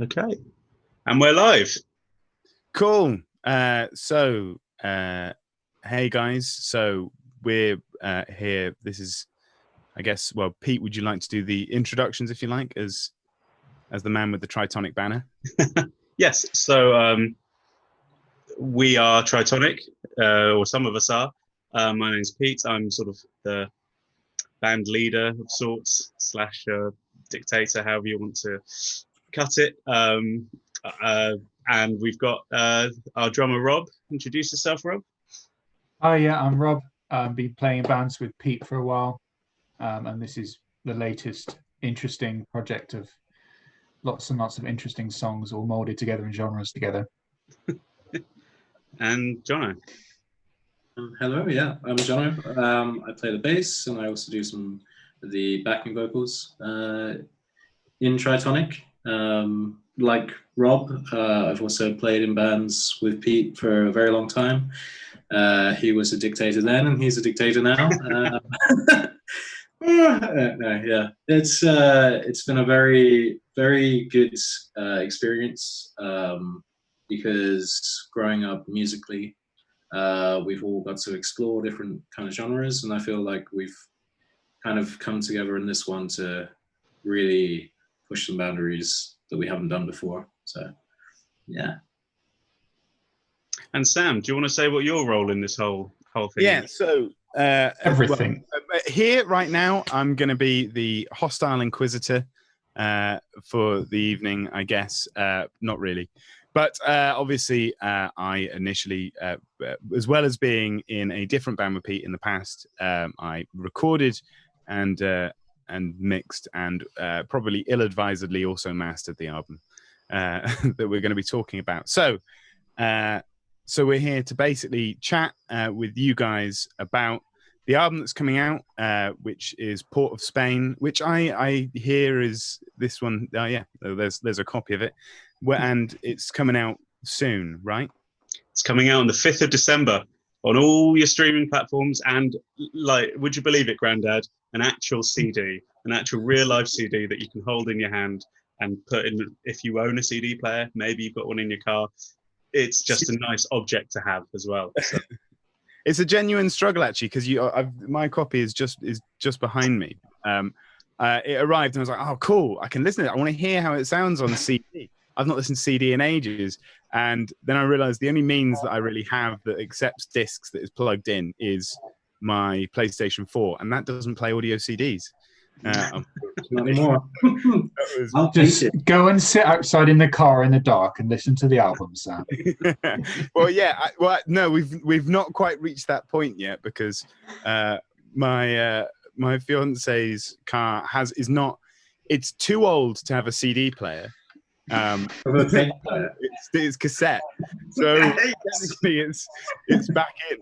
Okay. And we're live. Cool. Hey guys. So we're here. This is, I guess. Well, Pete, would you like to do the introductions if you like, as the man with the Tritonic banner? Yes. So we are Tritonic, or some of us are. My name's Pete. I'm sort of the band leader of sorts slash dictator, however you want to cut it. And we've got our drummer Rob. Introduce yourself, Rob. Hi, yeah, I'm Rob. I've been playing in bands with Pete for a while, and this is the latest interesting project of lots and lots of interesting songs all molded together in genres together. And Jonno. Hello, yeah, I'm Jonno. I play the bass and I also do some of the backing vocals in Tritonic. Like Rob, I've also played in bands with Pete for a very long time. He was a dictator then and he's a dictator now. Yeah, it's been a very, very good experience because growing up musically, we've all got to explore different kind of genres, and I feel like we've kind of come together in this one to really push some boundaries that we haven't done before. So, yeah. And Sam, do you want to say what your role in this whole thing Yeah. is? So Everything. Here right now, I'm going to be the hostile inquisitor for the evening, I guess. Not really. But obviously, I initially, as well as being in a different band with Pete in the past, I recorded and mixed and probably ill-advisedly also mastered the album that we're going to be talking about. So we're here to basically chat with you guys about the album that's coming out, which is Port of Spain, which I hear is this one. Oh yeah, there's a copy of it. And it's coming out soon, right? It's coming out on the 5th of December on all your streaming platforms. And like, would you believe it, Grandad? An actual CD, an actual real life CD that you can hold in your hand and put in. If you own a CD player, maybe you've got one in your car. It's just a nice object to have as well. So. It's a genuine struggle actually, because my copy is just behind me. It arrived and I was like, oh, cool! I can listen to it. I want to hear how it sounds on CD. I've not listened to CD in ages. And then I realized the only means that I really have that accepts discs that is plugged in is my PlayStation 4. And that doesn't play audio CDs. Not anymore. Just go and sit outside in the car in the dark and listen to the album, Sam. Well, yeah. No, we've not quite reached that point yet because my fiance's car is not. It's too old to have a CD player. It's cassette, so technically it's back in.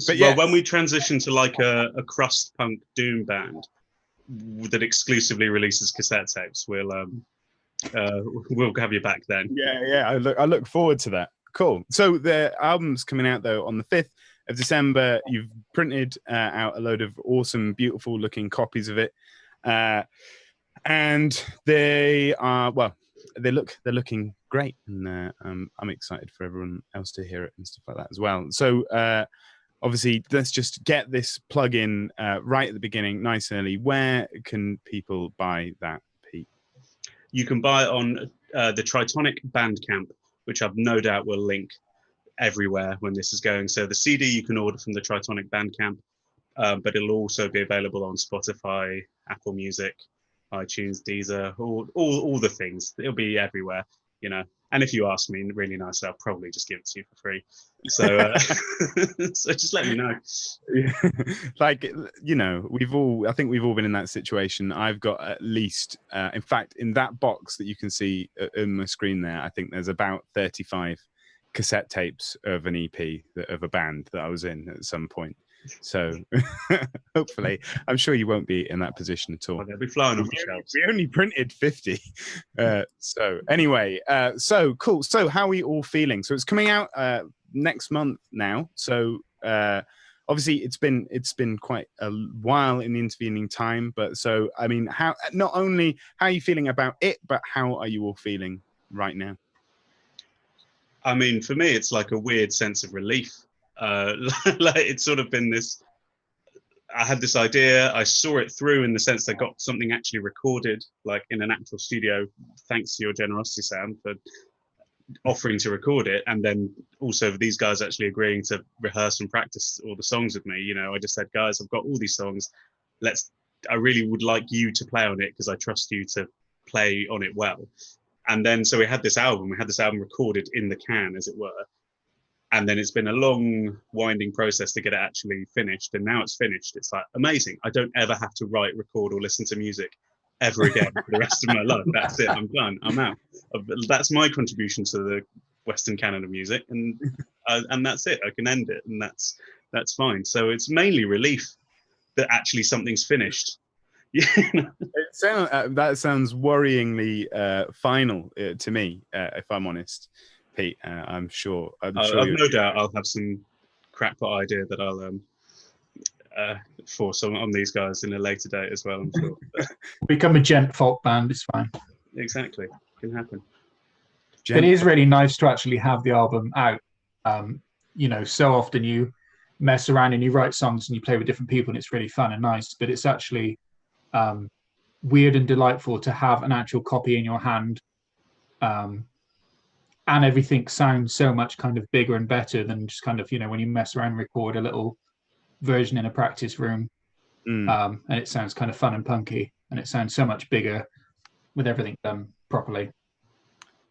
But yeah, when we transition to like a crust punk doom band that exclusively releases cassette tapes, we'll have you back then. Yeah. I look forward to that. Cool. So the album's coming out though on the 5th of December. You've printed out a load of awesome, beautiful looking copies of it, and they are they're looking great, and I'm excited for everyone else to hear it and stuff like that as well. So obviously, let's just get this plug in right at the beginning, nice and early. Where can people buy that, Pete? You can buy it on the Tritonic Bandcamp, which I've no doubt will link everywhere when this is going. So the CD you can order from the Tritonic Bandcamp, but it'll also be available on Spotify, Apple Music, iTunes, Deezer, all the things. It'll be everywhere, you know. And if you ask me really nicely, I'll probably just give it to you for free. So, so just let me know. Like, you know, I think we've all been in that situation. I've got at least, in fact, in that box that you can see on my screen there, I think there's about 35 cassette tapes of an EP of a band that I was in at some point. So hopefully, I'm sure you won't be in that position at all. They'll be flying off the shelves. We only printed 50. So anyway, so cool. So how are we all feeling? So it's coming out next month now. So obviously it's been quite a while in the intervening time, but so I mean, how not only how are you feeling about it, but how are you all feeling right now? I mean, for me, it's like a weird sense of relief. Like it's sort of been this. I had this idea. I saw it through in the sense I got something actually recorded, like in an actual studio. Thanks to your generosity, Sam, for offering to record it, and then also these guys actually agreeing to rehearse and practice all the songs with me. You know, I just said, guys, I've got all these songs. I really would like you to play on it because I trust you to play on it well. And then so we had this album recorded in the can, as it were. And then it's been a long, winding process to get it actually finished. And now it's finished. It's like amazing. I don't ever have to write, record, or listen to music ever again for the rest of my life. That's it. I'm done. I'm out. That's my contribution to the Western canon of music, and that's it. I can end it, and that's fine. So it's mainly relief that actually something's finished. That sounds worryingly final to me, if I'm honest, Pete. I'm sure. I've no doubt I'll have some crackpot idea that I'll force on these guys in a later date as well. I'm sure. Become a gent folk band. It's fine. Exactly, can happen. But it is really nice to actually have the album out. You know, so often you mess around and you write songs and you play with different people, and it's really fun and nice. But it's actually weird and delightful to have an actual copy in your hand, and everything sounds so much kind of bigger and better than just kind of, you know, when you mess around and record a little version in a practice room, and it sounds kind of fun and punky, and it sounds so much bigger with everything done properly.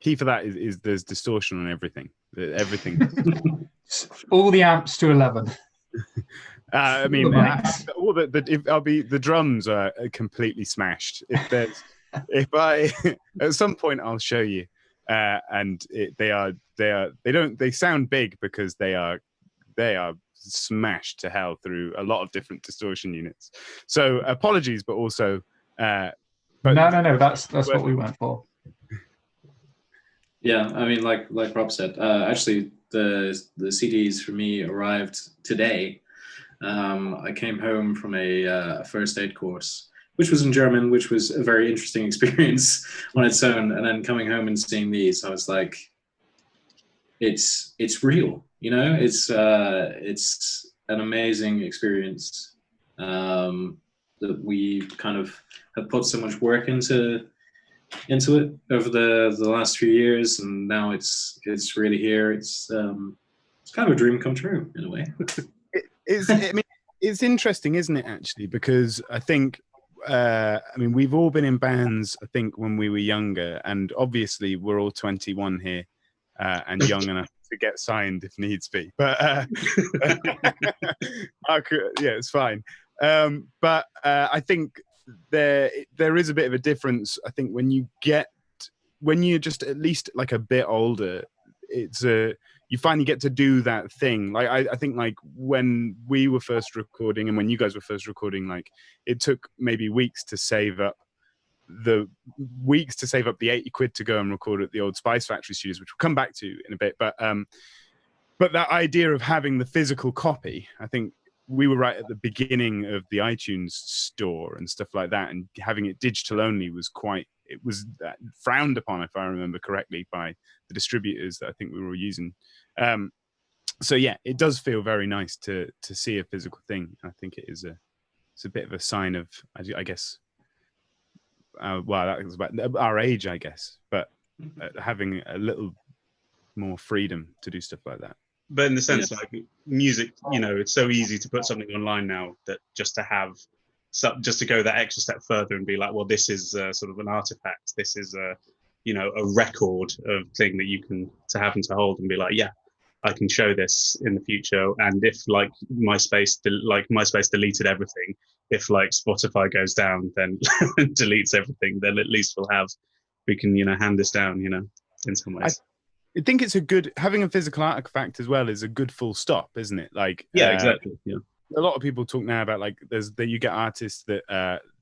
Key for that is there's distortion on everything. All the amps to 11. I mean, the drums are completely smashed. If I at some point I'll show you, and they sound big because they are smashed to hell through a lot of different distortion units. So apologies, but also, no, that's what we went for. Yeah, I mean, like Rob said, actually the CDs for me arrived today. I came home from a first aid course, which was in German, which was a very interesting experience on its own. And then coming home and seeing these, I was like, it's real, you know. It's an amazing experience that we kind of have put so much work into it over the last few years, and now it's really here. It's kind of a dream come true in a way. I mean, it's interesting, isn't it, actually? Because I think, I mean, we've all been in bands, I think, when we were younger, and obviously we're all 21 here and young enough to get signed if needs be. But it's fine. But I think there is a bit of a difference. I think when you're just at least like a bit older, you finally get to do that thing. Like I think like when we were first recording and when you guys were first recording, like it took maybe weeks to save up the £80 to go and record at the old Spice Factory studios, which we'll come back to in a bit. But that idea of having the physical copy, I think we were right at the beginning of the iTunes store and stuff like that, and having it digital only was frowned upon, if I remember correctly, by the distributors that I think we were using. So yeah, it does feel very nice to see a physical thing. I think it's a bit of a sign of, I guess, that was about our age, I guess, but having a little more freedom to do stuff like that. But in the sense, like music, you know, it's so easy to put something online now that just to go that extra step further and be like, well, this is sort of an artifact. This is a record of thing that you can to have and to hold and be like, yeah, I can show this in the future. And if like MySpace deleted everything, if like Spotify goes down, then deletes everything, then at least we can hand this down, in some ways. I think it's having a physical artifact as well is a good full stop, isn't it? Like, yeah, exactly. Yeah. A lot of people talk now about like you get artists that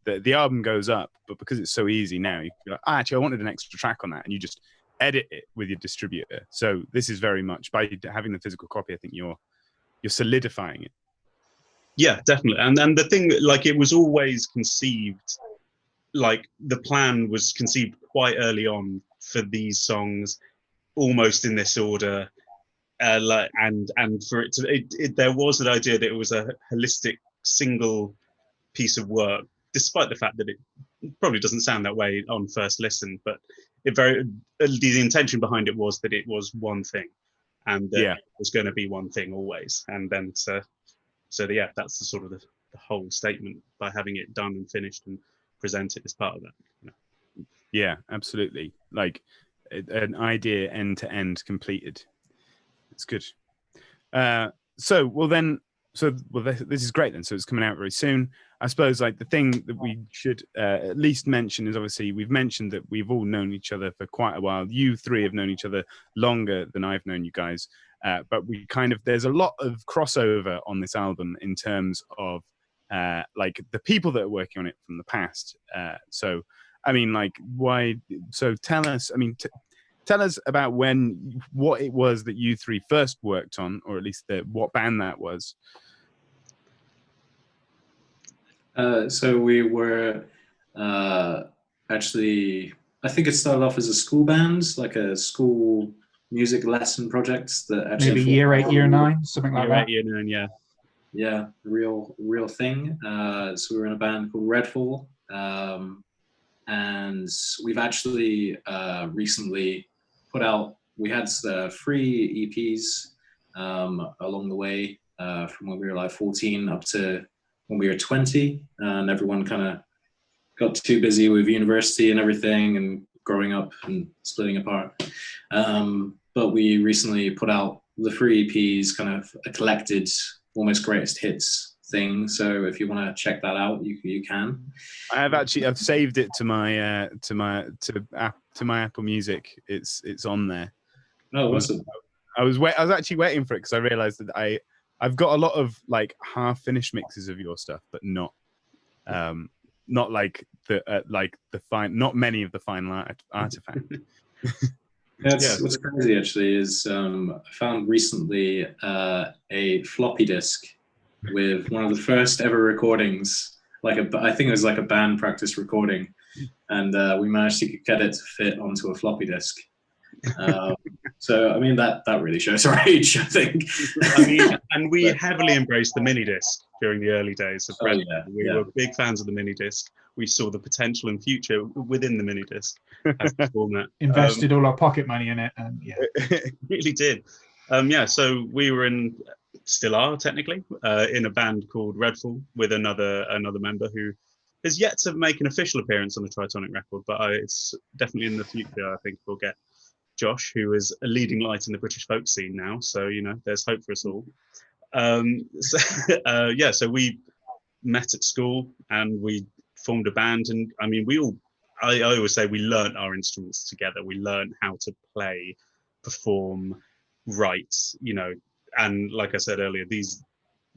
the album goes up, but because it's so easy now, you can be like, actually, I wanted an extra track on that, and you just edit it with your distributor. So this is very much by having the physical copy. I think you're solidifying it. Yeah, definitely. And the thing, like, it was always conceived, like the plan was conceived quite early on for these songs, almost in this order. Like, and for it to, there was an idea that it was a holistic single piece of work, despite the fact that it probably doesn't sound that way on first listen. But the intention behind it was that it was one thing, and that it was going to be one thing always. And then yeah, that's the sort of the whole statement by having it done and finished and presented as part of that. You know? Yeah, absolutely. Like an idea end to end completed. It's good. This is great then. So it's coming out very soon. I suppose like the thing that we should at least mention is, obviously we've mentioned that we've all known each other for quite a while. You three have known each other longer than I've known you guys. But we there's a lot of crossover on this album in terms of like the people that are working on it from the past. So, I mean, like, why? So tell us, tell us about what it was that you three first worked on, or at least what band that was. So we were actually, I think it started off as a school band, like a school music lesson project that actually maybe year 8, year 9, something like that. Year 8, year 9, yeah. Yeah, real thing. So we were in a band called Redfall, and we've actually recently put out. We had 3 EPs along the way from when we were like 14 up to when we were 20, and everyone kind of got too busy with university and everything and growing up and splitting apart. But we recently put out the 3 EPs, kind of a collected almost greatest hits thing. So if you want to check that out, you can. I've saved it to my Apple Music. It's on there. Oh, awesome. I was actually waiting for it because I realized that I've got a lot of like half finished mixes of your stuff, but not like not many of the final artifact. What's crazy actually is I found recently a floppy disk with one of the first ever recordings, I think it was like a band practice recording, and we managed to get it to fit onto a floppy disk. So I mean that really shows our age, I think. I mean, and we heavily embraced the mini disc during the early days of Red. We were big fans of the mini disc. We saw the potential and future within the mini disc as the format. Invested all our pocket money in it, and really did. So we were still are technically in a band called Redfall with another member who has yet to make an official appearance on the Tritonic record, but it's definitely in the future. I think we'll get Josh, who is a leading light in the British folk scene now. So, there's hope for us all. So we met at school and we formed a band. And I mean, I always say we learnt our instruments together. We learnt how to play, perform, write, and like I said earlier,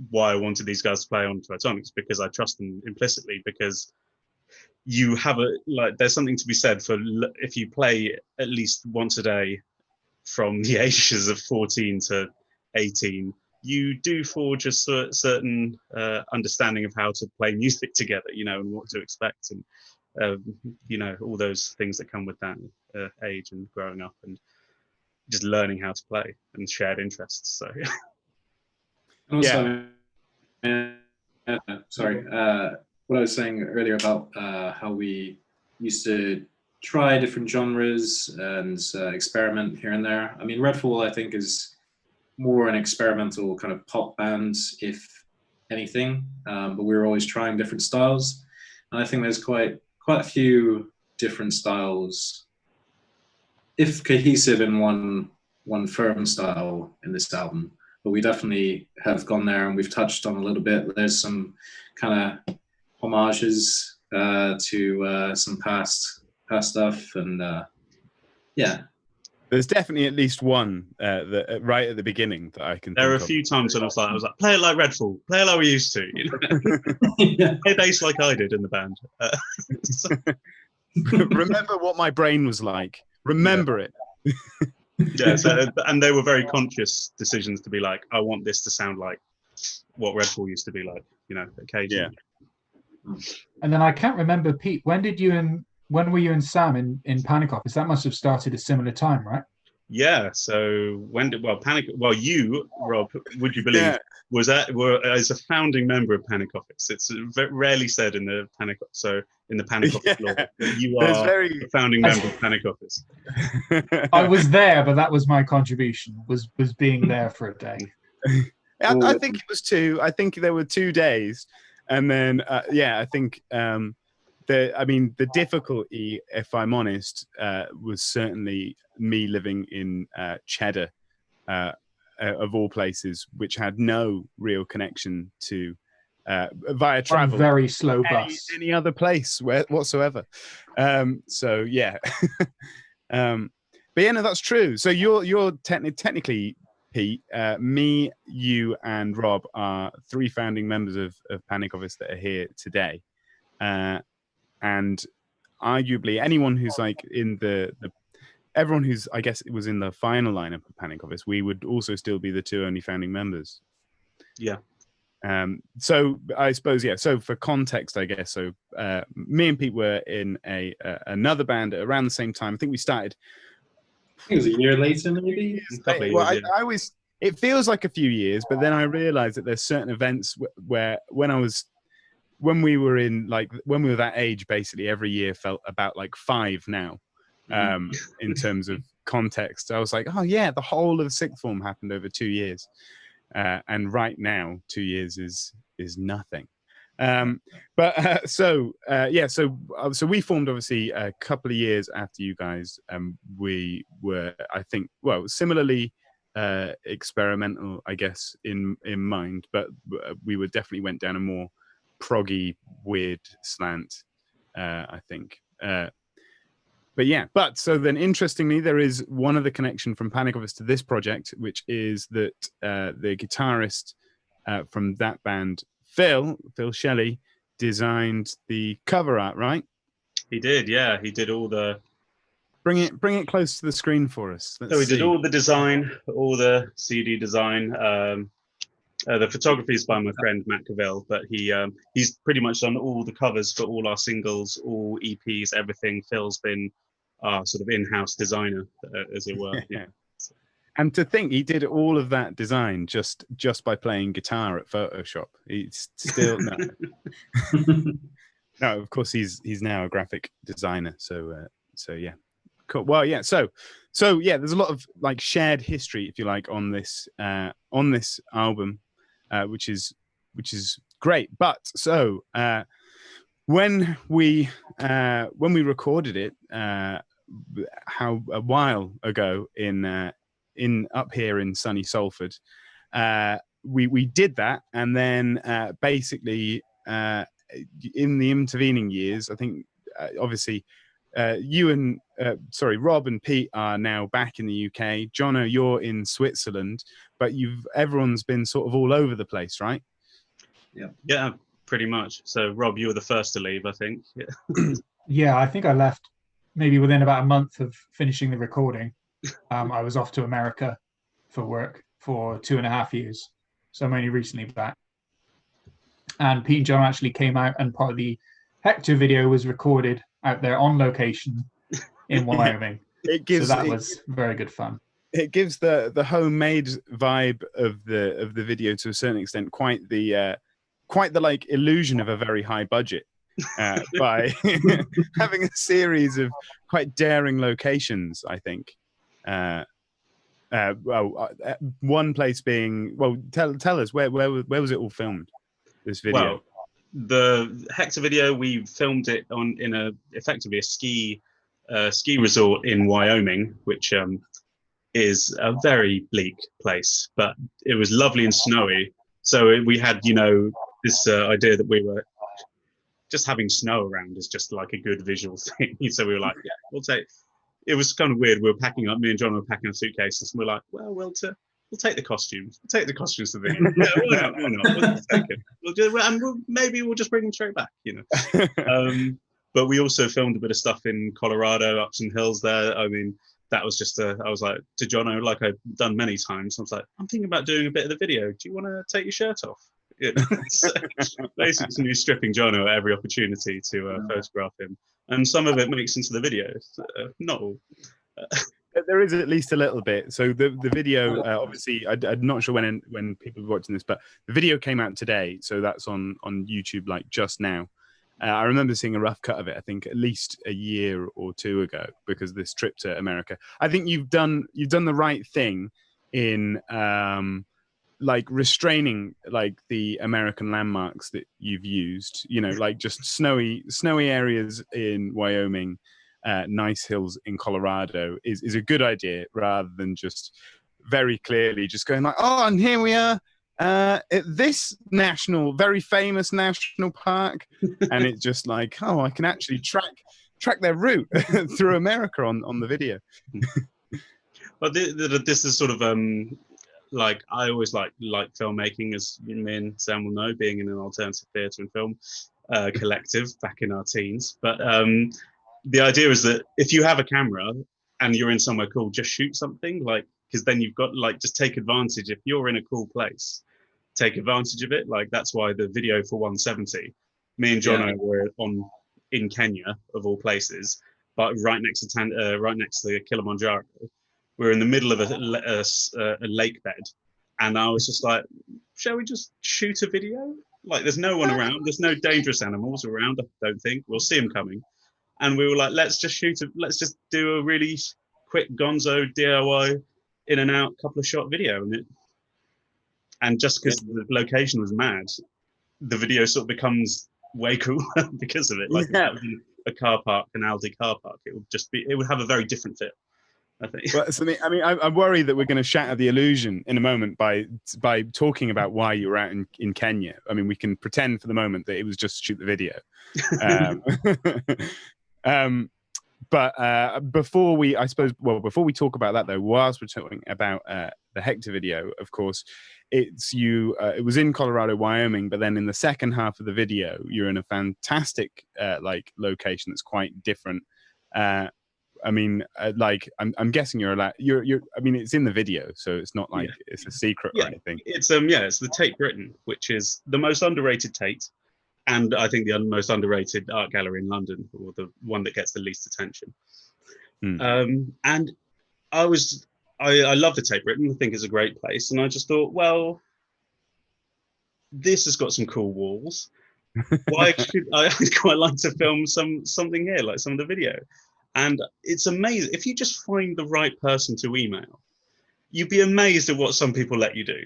why I wanted these guys to play on Tritonic, because I trust them implicitly, because you have there's something to be said for if you play at least once a day from the ages of 14 to 18, you do forge a certain understanding of how to play music together, and what to expect, and all those things that come with that age and growing up and just learning how to play and shared interests. So also, sorry. What I was saying earlier about how we used to try different genres and experiment here and there. I mean, Redfall, I think, is more an experimental kind of pop band, if anything. But we were always trying different styles, and I think there's quite a few different styles, if cohesive in one firm style in this album. But we definitely have gone there, and we've touched on a little bit. There's some kind of homages to some past stuff, and there's definitely at least one that right at the beginning that I can. There are a few times when I was like, play it like Redfall, play it like we used to, play bass like I did in the band. Remember what my brain was like. Remember it. Yeah, and they were very conscious decisions to be like, I want this to sound like what Red Bull used to be like, occasionally. And then I can't remember, Pete, when were you and Sam in Panic Office? That must have started a similar time, right? Yeah. So you, Rob, would you believe, were as a founding member of Panic Office. It's rarely said in the Panic Office law that you are a founding member of Panic Office. I was there, but that was my contribution, was being there for a day. I think it was 2. I think there were 2 days, and then I think the difficulty, if I'm honest, was certainly me living in Cheddar, of all places, which had no real connection to via travel. Very slow bus. Any other place whatsoever. So yeah. But yeah, no, that's true. So you're technically, Pete, me, you, and Rob are 3 founding members of Panic Office that are here today. And arguably anyone who's like in everyone who's, I guess, was in the final lineup of Panic Office, we would also still be the 2 only founding members. Yeah. So I suppose, so for context, I guess, so me and Pete were in another band at around the same time. I think we started, it was a year later, maybe. It feels like a few years, but then I realized that there's certain events where when we were that age, basically every year felt about like 5 now, in terms of context. I was like, oh yeah, the whole of sixth form happened over 2 years, and right now 2 years is nothing. So we formed obviously a couple of years after you guys. We were, I think, similarly experimental, I guess, in mind, but we definitely went down a more proggy, weird slant, I think. But so then, interestingly, there is one other connection from Panic Office to this project, which is that the guitarist from that band, Phil Shelley, designed the cover art, right? He did, yeah. He did all the... Bring it close to the screen for us. He did all the design, all the CD design. The photography is by my friend Matt Cavell, but he's pretty much done all the covers for all our singles, all EPs, everything. Phil's been our sort of in-house designer, as it were. Yeah. And to think he did all of that design just by playing guitar at Photoshop. He's still no. Of course, he's now a graphic designer. So yeah, cool. Well, yeah. So yeah, there's a lot of like shared history, if you like, on this album, which is great. But so when we recorded it, a while ago in up here in sunny Salford, we did that, and then basically in the intervening years, I think obviously Rob and Pete are now back in the UK. Jonno, you're in Switzerland, but everyone's been sort of all over the place, right? Yeah, pretty much. So Rob, you were the first to leave, I think. Yeah, I think I left maybe within about a month of finishing the recording. I was off to America for work for 2.5 years, so I'm only recently back. And Pete and John actually came out, and part of the Hector video was recorded out there on location in Wyoming. So that was very good fun. It gives the homemade vibe of the video to a certain extent, quite the like illusion of a very high budget. By having a series of quite daring locations, I think. One place being, tell us where was it all filmed? This video. Well, the Hector video, we filmed it in effectively a ski resort in Wyoming, which is a very bleak place, but it was lovely and snowy. So we had, this idea that we were just having snow around is just like a good visual thing. So we were like, yeah, we'll take. It was kind of weird. We were packing up. Me and John were packing our suitcases, and we're like, well, we'll take the costumes. We'll take the costumes to the video. Yeah, why not? We'll take it. Maybe we'll just bring them straight back. But we also filmed a bit of stuff in Colorado, up some hills there. I mean, that was just I was like to Jonno, like I've done many times. I was like, I'm thinking about doing a bit of the video. Do you want to take your shirt off? You know, so basically, stripping Jonno at every opportunity to photograph him, and some of it makes into the video. Not all. There is at least a little bit. So the video, obviously, I'm not sure when people are watching this, but the video came out today, so that's on YouTube like just now. I remember seeing a rough cut of it, I think at least a year or two ago, because of this trip to America. I think you've done the right thing in like restraining like the American landmarks that you've used, you know, like just snowy areas in Wyoming, nice hills in Colorado is a good idea, rather than just very clearly just going like, oh, and here we are at this very famous national park, and it's just like, oh, I can actually track their route through America on the video. But this is sort of like I always like filmmaking, as me and Sam will know, being in an alternative theatre and film collective back in our teens. But the idea is that if you have a camera and you're in somewhere cool, just shoot something, like, because then you've got like, just take advantage. If you're in a cool place, take advantage of it. Like that's why the video for 170, me and Jonno were in Kenya of all places, but right next to Kilimanjaro. We're in the middle of a lake bed, and I was just like, shall we just shoot a video? Like, there's no one around, there's no dangerous animals around, I don't think. We'll see them coming. And we were like, let's just do a really quick gonzo DIY in and out couple of shot video. And just because the location was mad, the video sort of becomes way cooler because of it. Like if that was in a car park, an Aldi car park, it would have a very different fit, I think. Well, so I worry that we're going to shatter the illusion in a moment by talking about why you were out in Kenya. I mean, we can pretend for the moment that it was just to shoot the video. But before we talk about that though, whilst we're talking about the Hector video, of course, it was in Colorado, Wyoming, but then in the second half of the video, you're in a fantastic like location that's quite different. I mean, like I'm guessing you're allowed. I mean, it's in the video, so it's not like it's a secret or anything. It's it's the Tate Britain, which is the most underrated Tate, and I think the most underrated art gallery in London, or the one that gets the least attention. And I love the Tate Britain. I think it's a great place, and I just thought, well, this has got some cool walls. Why should I'd quite like to film something here, like some of the video. And it's amazing if you just find the right person to email. You'd be amazed at what some people let you do,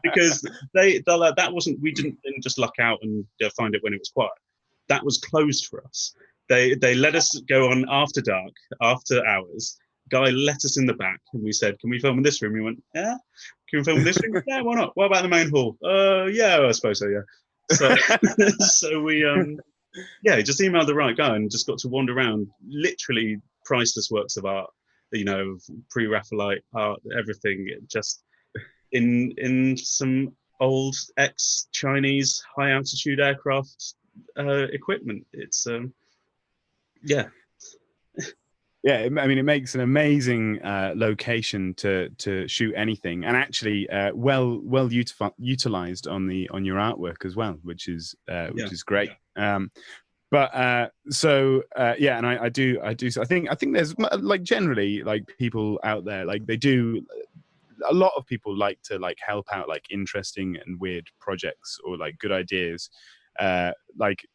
because they're like, we didn't just luck out and find it when it was quiet. That was closed for us. They let us go on after dark, after hours. Guy let us in the back, and we said, "Can we film in this room?" We went, "Yeah." "Can we film in this room?" "Yeah, why not?" "What about the main hall?" Yeah, I suppose so. Yeah. So, so we just emailed the right guy and just got to wander around, literally priceless works of art, you know, pre-Raphaelite art, everything, just in some old ex-Chinese high-altitude aircraft equipment. It's Yeah, I mean, it makes an amazing location to shoot anything, and actually well utilized on your artwork as well, which is great. And I think there's like generally like people out there, like a lot of people like to like help out like interesting and weird projects or like good ideas, like,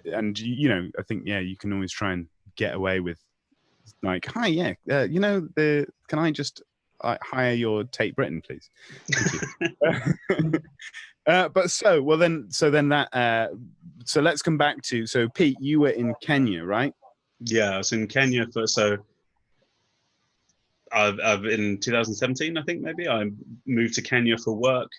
and you know, I think you can always try and get away with like, hi, you know, can I just hire your Tate Britain, please? Thank you. So let's come back to, so Pete, you were in Kenya, right? Yeah, I was in Kenya I've in 2017, I think maybe, I moved to Kenya for work.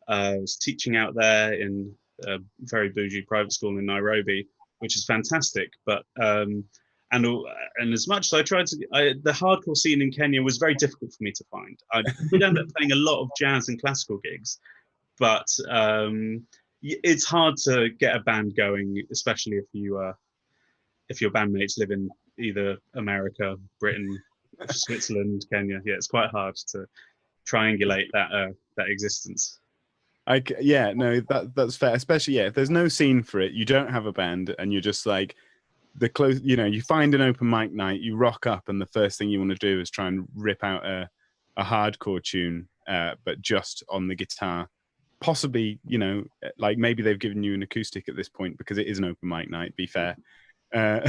I was teaching out there in a very bougie private school in Nairobi, which is fantastic. But and as much as I tried to, the hardcore scene in Kenya was very difficult for me to find. I did end up playing a lot of jazz and classical gigs, but it's hard to get a band going, especially if your bandmates live in either America, Britain, Switzerland, Kenya. Yeah, it's quite hard to triangulate that existence. Yeah, no, that's fair. Especially if there's no scene for it, you don't have a band, and you're just like you find an open mic night, you rock up, and the first thing you want to do is try and rip out a hardcore tune, but just on the guitar. Possibly, like maybe they've given you an acoustic at this point because it is an open mic night. Be fair. Well,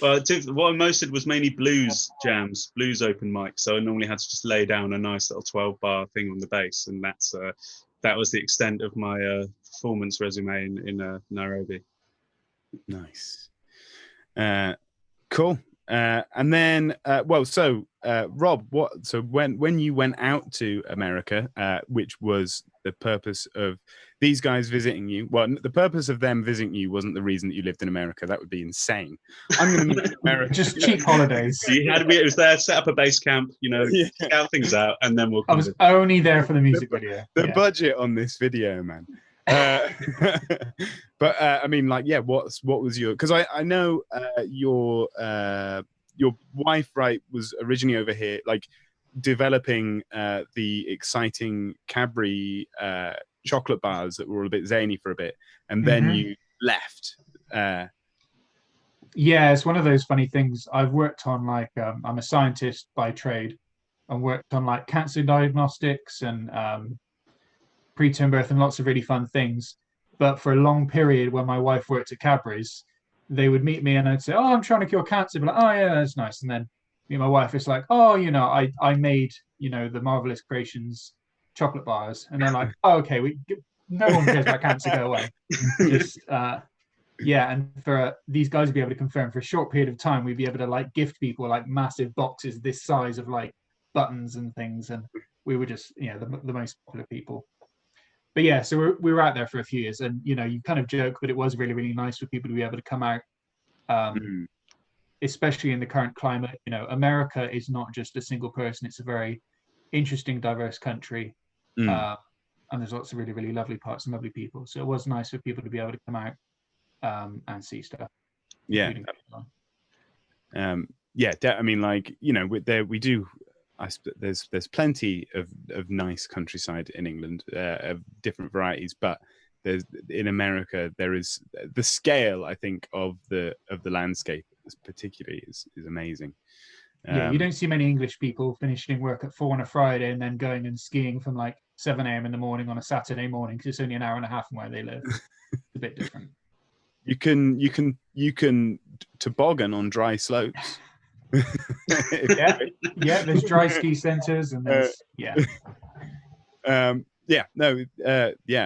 what I most did was mainly blues jams, blues open mic. So I normally had to just lay down a nice little 12-bar thing on the bass, and that was the extent of my performance resume in Nairobi. Nice. Cool. And then, Rob, when you went out to America, which was the purpose of these guys visiting you? Well, the purpose of them visiting you wasn't the reason that you lived in America. That would be insane. I'm going to move to America. Just cheap holidays. It was there, set up a base camp, scout things out, and then we'll. I was only there for the music video. The budget on this video, man. But I mean, like, yeah, what was your? Because I know your wife, right, was originally over here, like developing the exciting Cadbury chocolate bars that were a bit zany for a bit, and then you left. Yeah, it's one of those funny things. I've worked on like I'm a scientist by trade, and worked on like cancer diagnostics and preterm birth and lots of really fun things. But for a long period when my wife worked at Cadbury's, they would meet me and I'd say, "Oh, I'm trying to cure cancer." But like, "Oh yeah, that's nice." And then me and my wife is like, "Oh, I made the Marvelous Creations chocolate bars," and they're like, "Oh, okay, no one cares about cancer. Go away." Just yeah, and for these guys to be able to confirm for a short period of time, we'd be able to like gift people like massive boxes this size of like buttons and things, and we were just the most popular people. But yeah, so we were out there for a few years, and you kind of joke, but it was really, really nice for people to be able to come out, especially in the current climate. America is not just a single person; it's a very interesting, diverse country, and there's lots of really, really lovely parts and lovely people. So it was nice for people to be able to come out and see stuff. Yeah. I mean, like, we do. There's plenty of nice countryside in England, of different varieties, but in America there is the scale, I think, of the landscape particularly is amazing. Yeah, you don't see many English people finishing work at 4 on a Friday and then going and skiing from like 7 a.m. in the morning on a Saturday morning because it's only an hour and a half from where they live. It's a bit different. You can toboggan on dry slopes. yeah, there's dry ski centers and there's I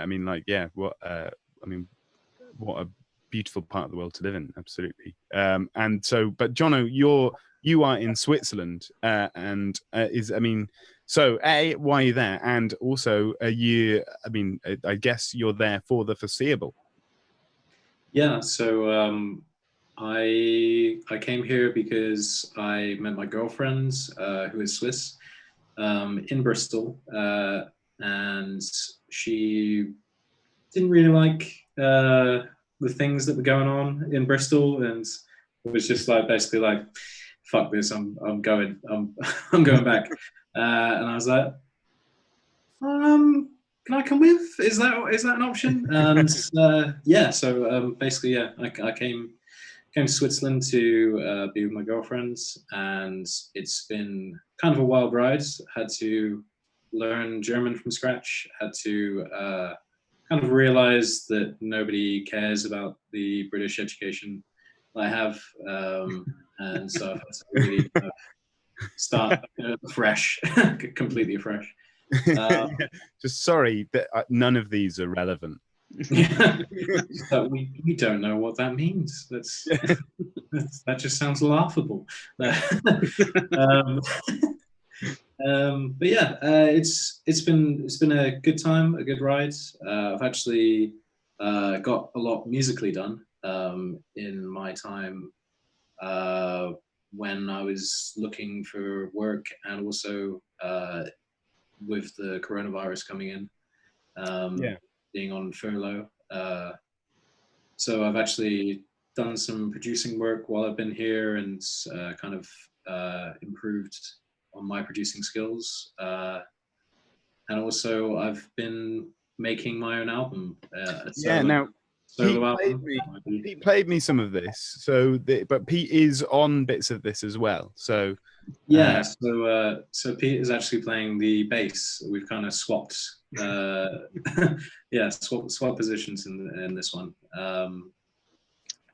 mean, like, what a beautiful part of the world to live in. Absolutely. And so, but Jonno, you are in Switzerland, and so why are you there? And also, I guess you're there for the foreseeable. Yeah, so I came here because I met my girlfriend, who is Swiss, in Bristol, and she didn't really like the things that were going on in Bristol, and it was just like basically like, "Fuck this! I'm going back," and I was like, "Can I come with? Is that an option?" And basically, I came to Switzerland to be with my girlfriend, and it's been kind of a wild ride. Had to learn German from scratch. Had to kind of realize that nobody cares about the British education I have, and so I've had to really start fresh, completely afresh. Just sorry that none of these are relevant. So we don't know what that means. That just sounds laughable. But yeah, it's been a good time, a good ride. I've actually got a lot musically done in my time when I was looking for work, and also with the coronavirus coming in, being on furlough. So I've actually done some producing work while I've been here, and kind of improved on my producing skills. And also, I've been making my own album. Now solo album. Pete played me some of this, but Pete is on bits of this as well. So yeah, so Pete is actually playing the bass. We've kind of swapped, swap positions in this one.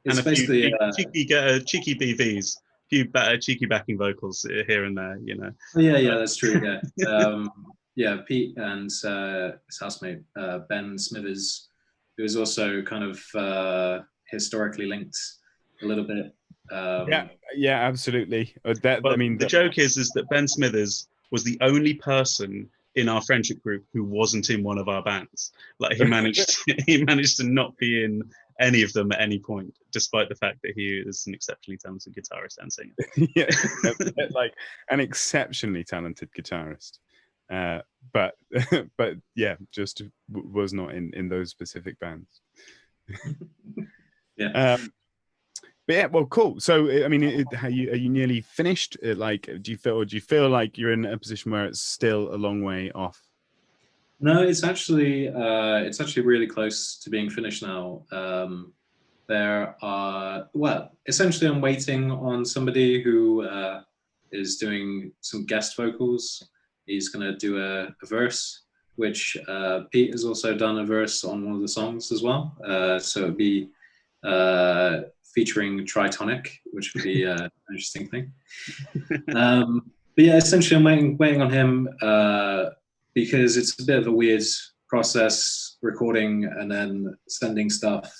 It's and basically cheeky BVs, a few better cheeky backing vocals here and there, you know. Yeah, that's true. Yeah, Pete and his housemate Ben Smithers, who is also kind of historically linked a little bit. Yeah, absolutely. The joke is that Ben Smithers was the only person in our friendship group who wasn't in one of our bands. Like he managed to not be in any of them at any point, despite the fact that he is an exceptionally talented guitarist and singer. Yeah, like an exceptionally talented guitarist. But yeah, just was not in those specific bands. Yeah. But yeah, well, cool. So, I mean, are you nearly finished? Like, do you feel like you're in a position where it's still a long way off? No, it's actually really close to being finished now. Essentially, I'm waiting on somebody who is doing some guest vocals. He's going to do a verse, which Pete has also done a verse on one of the songs as well. So it'd be featuring Tritonic, which would be an interesting thing. But yeah, essentially I'm waiting on him because it's a bit of a weird process, recording and then sending stuff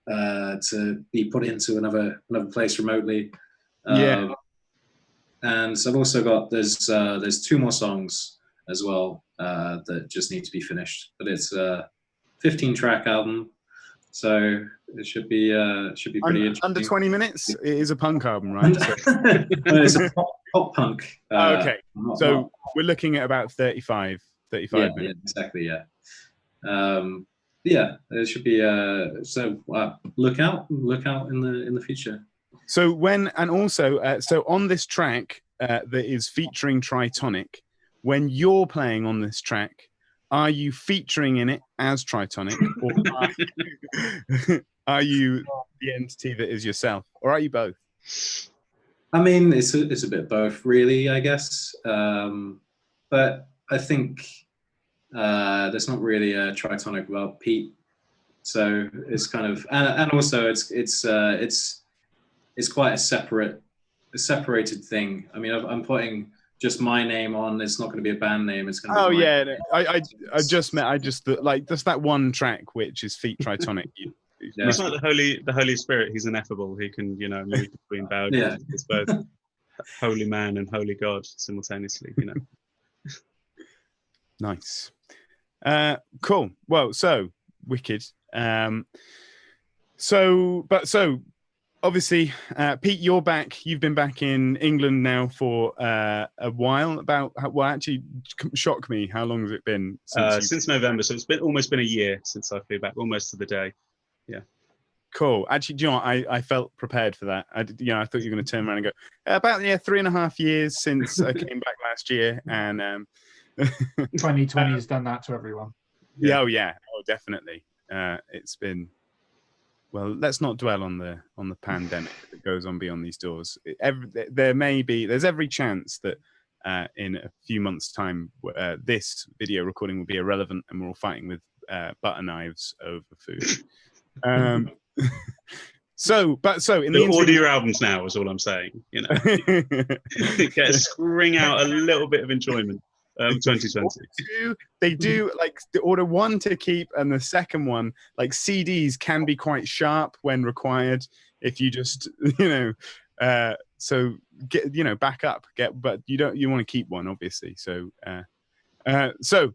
to be put into another place remotely. And so I've also got there's 2 more songs as well that just need to be finished, but it's a 15-track album. So it should be pretty interesting. Under 20 minutes? It is a punk album, right? So. It's a pop punk. Okay, so we're looking at about 35 minutes. Yeah, exactly, yeah. Yeah, it should be. So look out in the future. So so on this track that is featuring Tritonic, when you're playing on this track, are you featuring in it as Tritonic, or are you the entity that is yourself, or are you both? I mean, it's a bit both, really, I guess. But I think there's not really a Tritonic without Pete, so it's kind of, and also it's quite a separated thing. I mean, I'm putting just my name on. It's not going to be a band name. It's going to be. I just like just that one track, which is Feet Tritonic. He's like the Holy Spirit. He's ineffable. He can, move between boundaries. It's both holy man and holy God simultaneously. Nice. Cool. Well, so wicked. So obviously, Pete, you're back. You've been back in England now for a while. Actually, shock me. How long has it been? Since November. So it's almost been a year since I flew back, almost to the day. Yeah. Cool. Actually, do you know what? I felt prepared for that. I thought you were going to turn around and go, about 3.5 years since I came back last year, and 2020 has done that to everyone. Yeah. Oh, definitely. It's been. Well, let's not dwell on the pandemic that goes on beyond these doors. There's every chance that in a few months' time, this video recording will be irrelevant, and we're all fighting with butter knives over food. So in the order your albums now is all I'm saying. Spring out a little bit of enjoyment. 2020. They do like the order one to keep, and the second one, like CDs, can be quite sharp when required. If you just so get back up, but you want to keep one, obviously. So so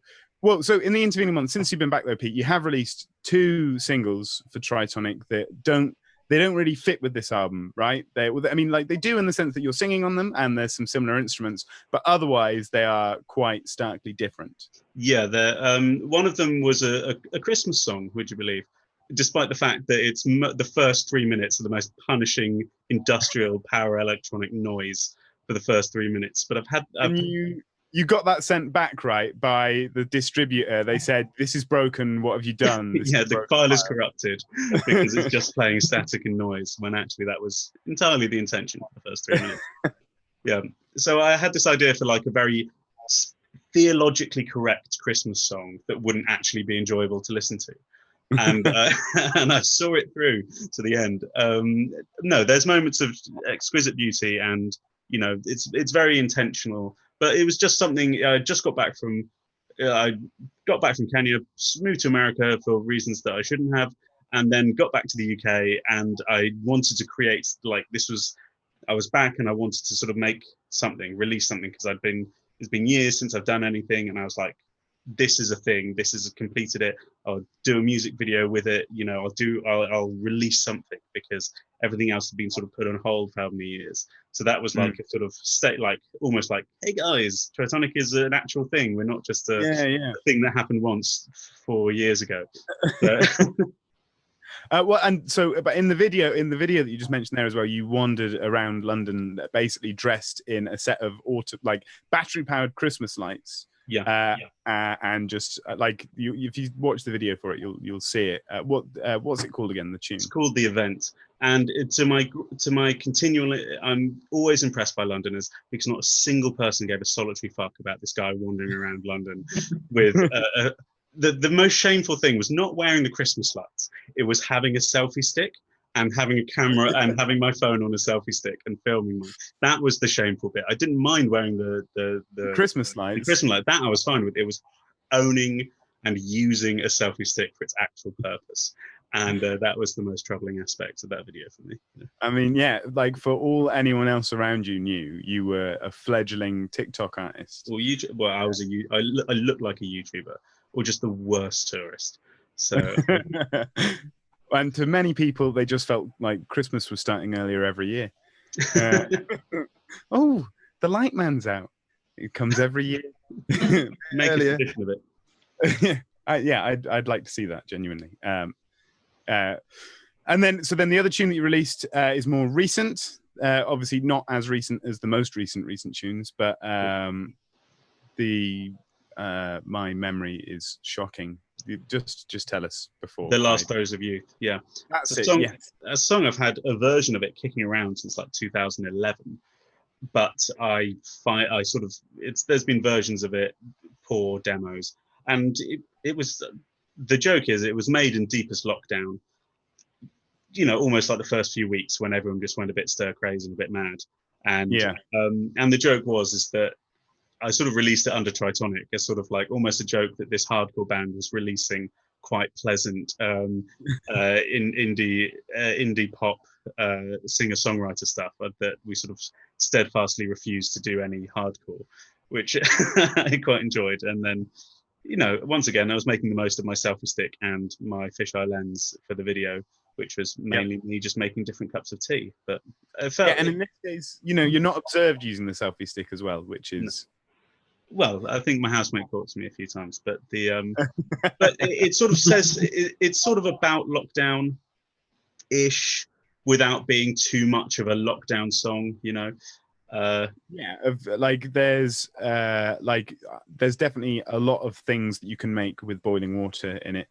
in the intervening months since you've been back though, Pete, you have released 2 singles for Tritonic that don't really fit with this album, right? They do in the sense that you're singing on them and there's some similar instruments, but otherwise they are quite starkly different. Yeah, one of them was a Christmas song, would you believe? despite the fact that it's the first 3 minutes are the most punishing industrial power electronic noise for the first 3 minutes. But And you got that sent back, right, by the distributor. They said, "This is broken. What have you done?" Yeah, the file is corrupted because it's just playing static and noise, when actually that was entirely the intention for the first 3 minutes. Yeah. So I had this idea for like a very theologically correct Christmas song that wouldn't actually be enjoyable to listen to. And and I saw it through to the end. No, there's moments of exquisite beauty, and you know, it's very intentional. But it was just something. I just got back from. I got back from Kenya, moved to America for reasons that I shouldn't have, and then got back to the UK. And I wanted to create, like, this was. I was back, and I wanted to sort of make something, release something, because it's been years since I've done anything, and I was like, this is a thing. This has completed it. I'll do a music video with it. You know, I'll release something, because everything else had been sort of put on hold for how many years. So that was like a sort of state, like almost like, hey guys, Tritonic is an actual thing. We're not just a thing that happened once 4 years ago. So, well, and so, but in the video that you just mentioned there as well, you wandered around London, basically dressed in a set of like battery-powered Christmas lights. And just like if you watch the video for it, you'll see it. What's it called again? The tune? It's called The Event. And to my continual, I'm always impressed by Londoners, because not a single person gave a solitary fuck about this guy wandering around London with. The most shameful thing was not wearing the Christmas lights. It was having a selfie stick and having a camera and having my phone on a selfie stick and filming me. That was the shameful bit. I didn't mind wearing the Christmas lights. The Christmas light. That I was fine with. It was owning and using a selfie stick for its actual purpose. And that was the most troubling aspect of that video for me. Yeah. I mean, yeah, like for all anyone else around you knew, you were a fledgling TikTok artist. Well, I looked like a YouTuber, or just the worst tourist. So, and to many people, they just felt like Christmas was starting earlier every year. Oh, the light man's out. It comes every year. Make a tradition of it. I'd like to see that genuinely. And then the other tune that you released is more recent. Obviously, not as recent as the most recent tunes, but my memory is shocking. Just tell us before. The Last Throes of Youth. Yeah, that's it. A song I've had a version of it kicking around since like 2011, but there's been versions of it, poor demos, and it was. The joke is, it was made in deepest lockdown. You know, almost like the first few weeks when everyone just went a bit stir crazy and a bit mad. And and the joke is that I sort of released it under Tritonic as sort of like almost a joke that this hardcore band was releasing quite pleasant indie pop singer-songwriter stuff, that we sort of steadfastly refused to do any hardcore, which I quite enjoyed. And then, you know, once again, I was making the most of my selfie stick and my fisheye lens for the video, which was mainly me just making different cups of tea. But I felt, and in this case, you know, you're not observed using the selfie stick as well, which is. Well, I think my housemate caught to me a few times, but but it sort of says it's sort of about lockdown-ish without being too much of a lockdown song, you know. There's definitely a lot of things that you can make with boiling water in it.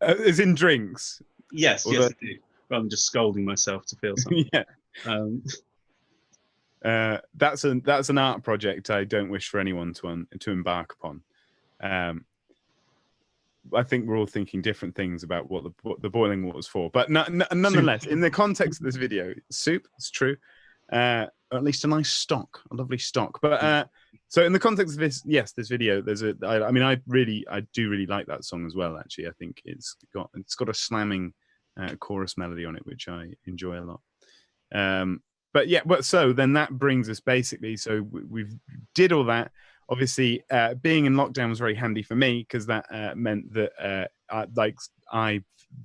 As in drinks. Yes, indeed. Rather than just scolding myself to feel something. That's an art project I don't wish for anyone to embark upon. I think we're all thinking different things about what the boiling water is for, but nonetheless, in the context of this video, soup, it's true, or at least a nice a lovely stock. But so in the context of this video, I do really like that song as well. Actually, I think it's got a slamming chorus melody on it, which I enjoy a lot. So then that brings us basically. So we've did all that. Obviously, being in lockdown was very handy for me, because that meant that I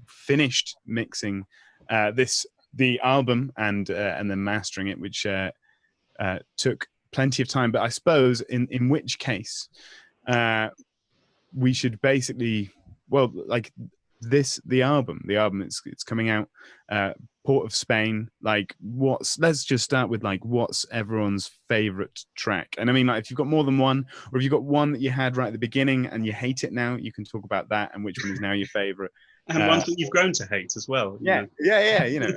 finished mixing the album and then mastering it, which took plenty of time. But I suppose in which case, we should basically, well, like the album it's coming out, Port of Spain. Like, let's just start with like, what's everyone's favorite track? And I mean, like, if you've got more than one, or if you've got one that you had right at the beginning and you hate it now, you can talk about that and which one is now your favorite. And ones that you've grown to hate as well. Yeah, you know,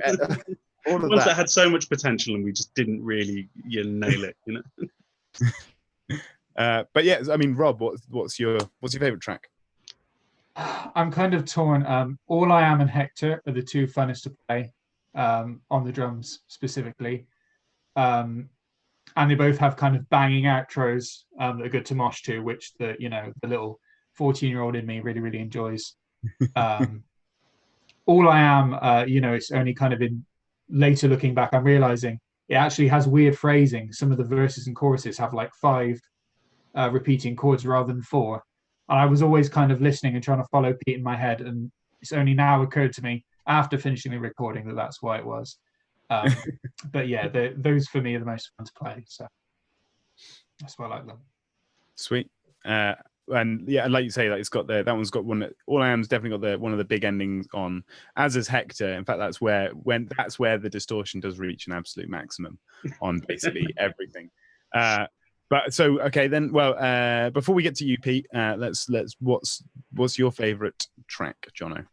all of ones that. that had so much potential and we just didn't really nail it, you know. But yeah, I mean, Rob, what's your favorite track? I'm kind of torn. All I Am and Hector are the two funnest to play, on the drums specifically. And they both have kind of banging outros that are good to mosh to, which the little 14-year-old in me really, really enjoys. All I Am, it's only kind of in later looking back, I'm realizing it actually has weird phrasing. Some of the verses and choruses have like 5 repeating chords rather than 4. And I was always kind of listening and trying to follow Pete in my head. And it's only now occurred to me after finishing the recording that that's why it was. But yeah, those for me are the most fun to play. So that's why I like them. Sweet. And yeah, like you say, like, it's got that one's got one. All I Am's definitely got one of the big endings on, as is Hector. In fact, that's where the distortion does reach an absolute maximum on basically everything. But so, okay, then, well, before we get to you, Pete, what's your favorite track, Jonno?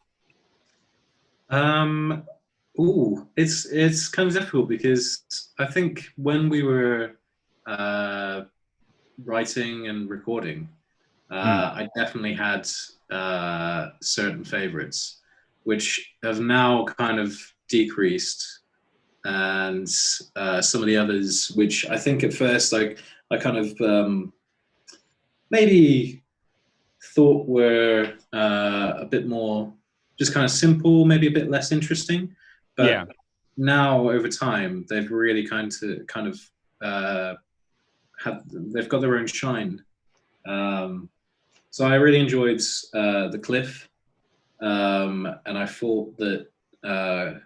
It's kind of difficult because I think when we were writing and recording, I definitely had certain favorites, which have now kind of decreased, and some of the others, which I think at first, like, I kind of maybe thought were a bit more just kind of simple, maybe a bit less interesting. But now over time, they've really kind of they've got their own shine. So I really enjoyed The Cliff, and I thought that I've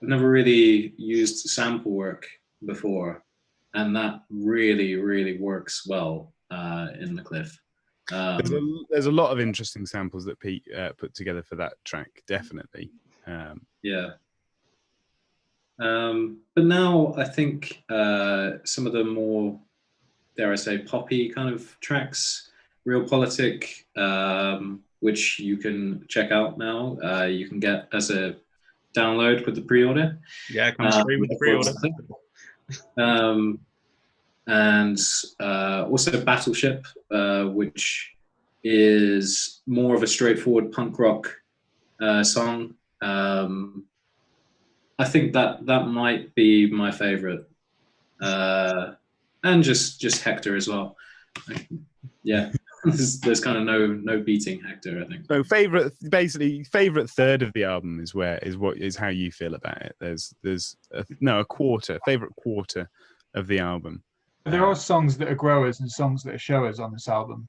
never really used sample work before, and that really, really works well in The Cliff. There's a lot of interesting samples that Pete put together for that track, definitely. Yeah. But now I think some of the more, dare I say, poppy kind of tracks, Realpolitik, which you can check out now. You can get as a download with the pre-order. Yeah, it comes free with the pre-order. And also Battleship, which is more of a straightforward punk rock song. I think that might be my favorite, and just Hector as well. Yeah, there's kind of no beating Hector, I think. So favorite third of the album is how you feel about it. There's a quarter, favorite quarter of the album. There are songs that are growers and songs that are showers on this album.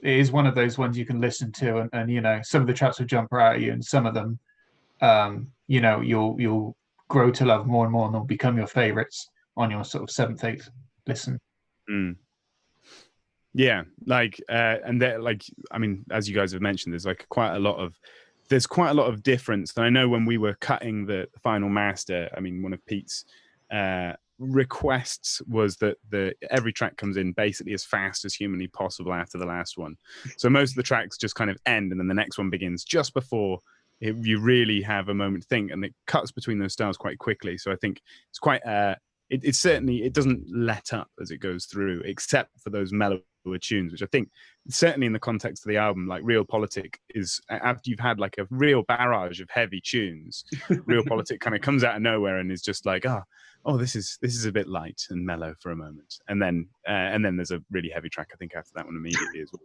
It is one of those ones you can listen to, and some of the tracks will jump out at you, and some of them, you'll grow to love more and more, and they'll become your favorites on your sort of 7th, 8th listen. Yeah, and I mean, as you guys have mentioned, there's quite a lot of difference. And I know when we were cutting the final master, I mean, one of Pete's requests was that every track comes in basically as fast as humanly possible after the last one. So most of the tracks just kind of end, and then the next one begins just before you really have a moment to think, and it cuts between those styles quite quickly. So I think it's quite it certainly, it doesn't let up as it goes through, except for those mellower tunes, which I think certainly in the context of the album, like Realpolitik is, after you've had like a real barrage of heavy tunes, Realpolitik kind of comes out of nowhere and is just like, oh, this is a bit light and mellow for a moment, and then there's a really heavy track, I think, after that one immediately as well.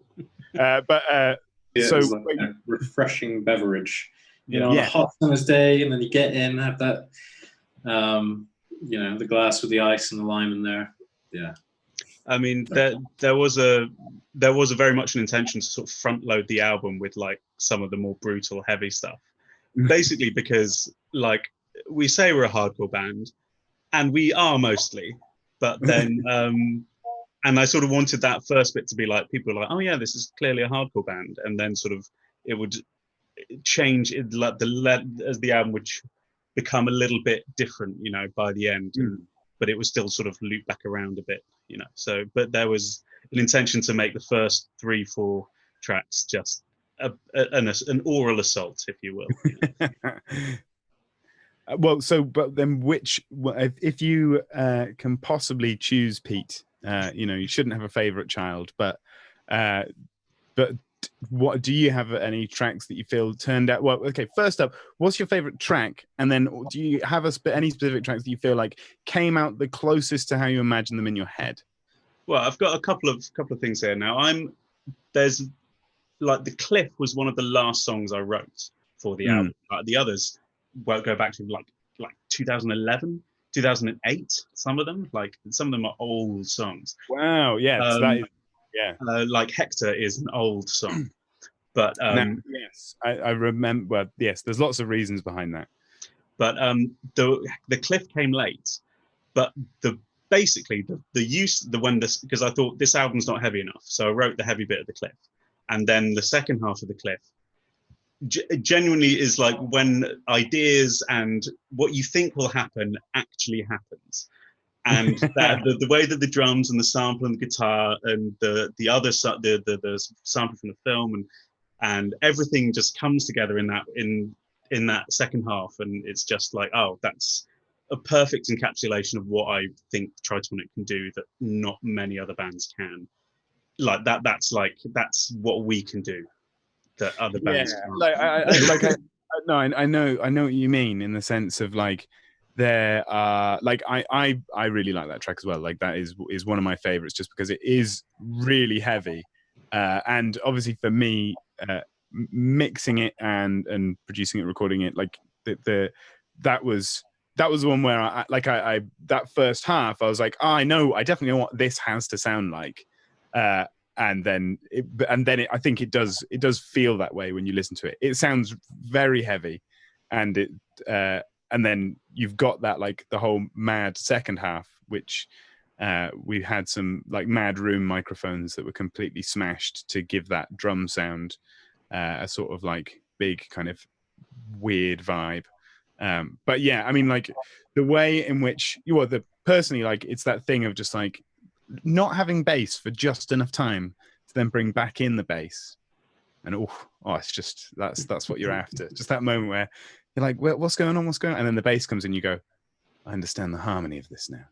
So it's like a refreshing beverage, on a hot summer's day, and then you get in, have that, the glass with the ice and the lime in there. Yeah. I mean, there was a very much an intention to sort of front load the album with like some of the more brutal, heavy stuff. Basically, because like we say we're a hardcore band, and we are mostly, but then and I sort of wanted that first bit to be like, people were like, oh yeah, this is clearly a hardcore band, and then sort of it would change like as the album would become a little bit different, you know, by the end. But it was still sort of loop back around a bit, you know. So, but there was an intention to make the first 3-4 tracks just an oral assault, if you will. You know? Well, so, but then if you can possibly choose, Pete, you know, you shouldn't have a favorite child, but what do you have any tracks that you feel turned out well? Okay, first up, what's your favorite track, and then do you have any specific tracks that you feel like came out the closest to how you imagine them in your head? Well, I've got a couple of things here now. There's like The Cliff was one of the last songs I wrote for the album. The others go back to like 2011, 2008. Some of them are old songs. Wow, yeah, that is, yeah. Like Hector is an old song, but yes, I remember. Well, yes, there's lots of reasons behind that. But the Cliff came late, but because I thought this album's not heavy enough, so I wrote the heavy bit of The Cliff, and then the second half of The Cliff genuinely is like when ideas and what you think will happen actually happens, and that the way that the drums and the sample and the guitar and the sample from the film and everything just comes together in that second half, and it's just like, oh, that's a perfect encapsulation of what I think Tritonic can do that not many other bands can. Like that. That's what we can do that other bands can't. I know what you mean, in the sense of like there are like I really like that track as well. Like that is one of my favorites, just because it is really heavy, and obviously for me, mixing it and producing it, recording it, like that was the one where I that first half I was like, oh, I definitely know what this has to sound like, and then I think it does feel that way when you listen to it. It sounds very heavy, and then you've got that, like the whole mad second half, which we had some like mad room microphones that were completely smashed to give that drum sound a sort of like big kind of weird vibe. But yeah, I mean, like the way in which personally, like it's that thing of just like not having bass for just enough time to then bring back in the bass, and it's just that's what you're after. Just that moment where you're like, what's going on? And then the bass comes in, you go, I understand the harmony of this now.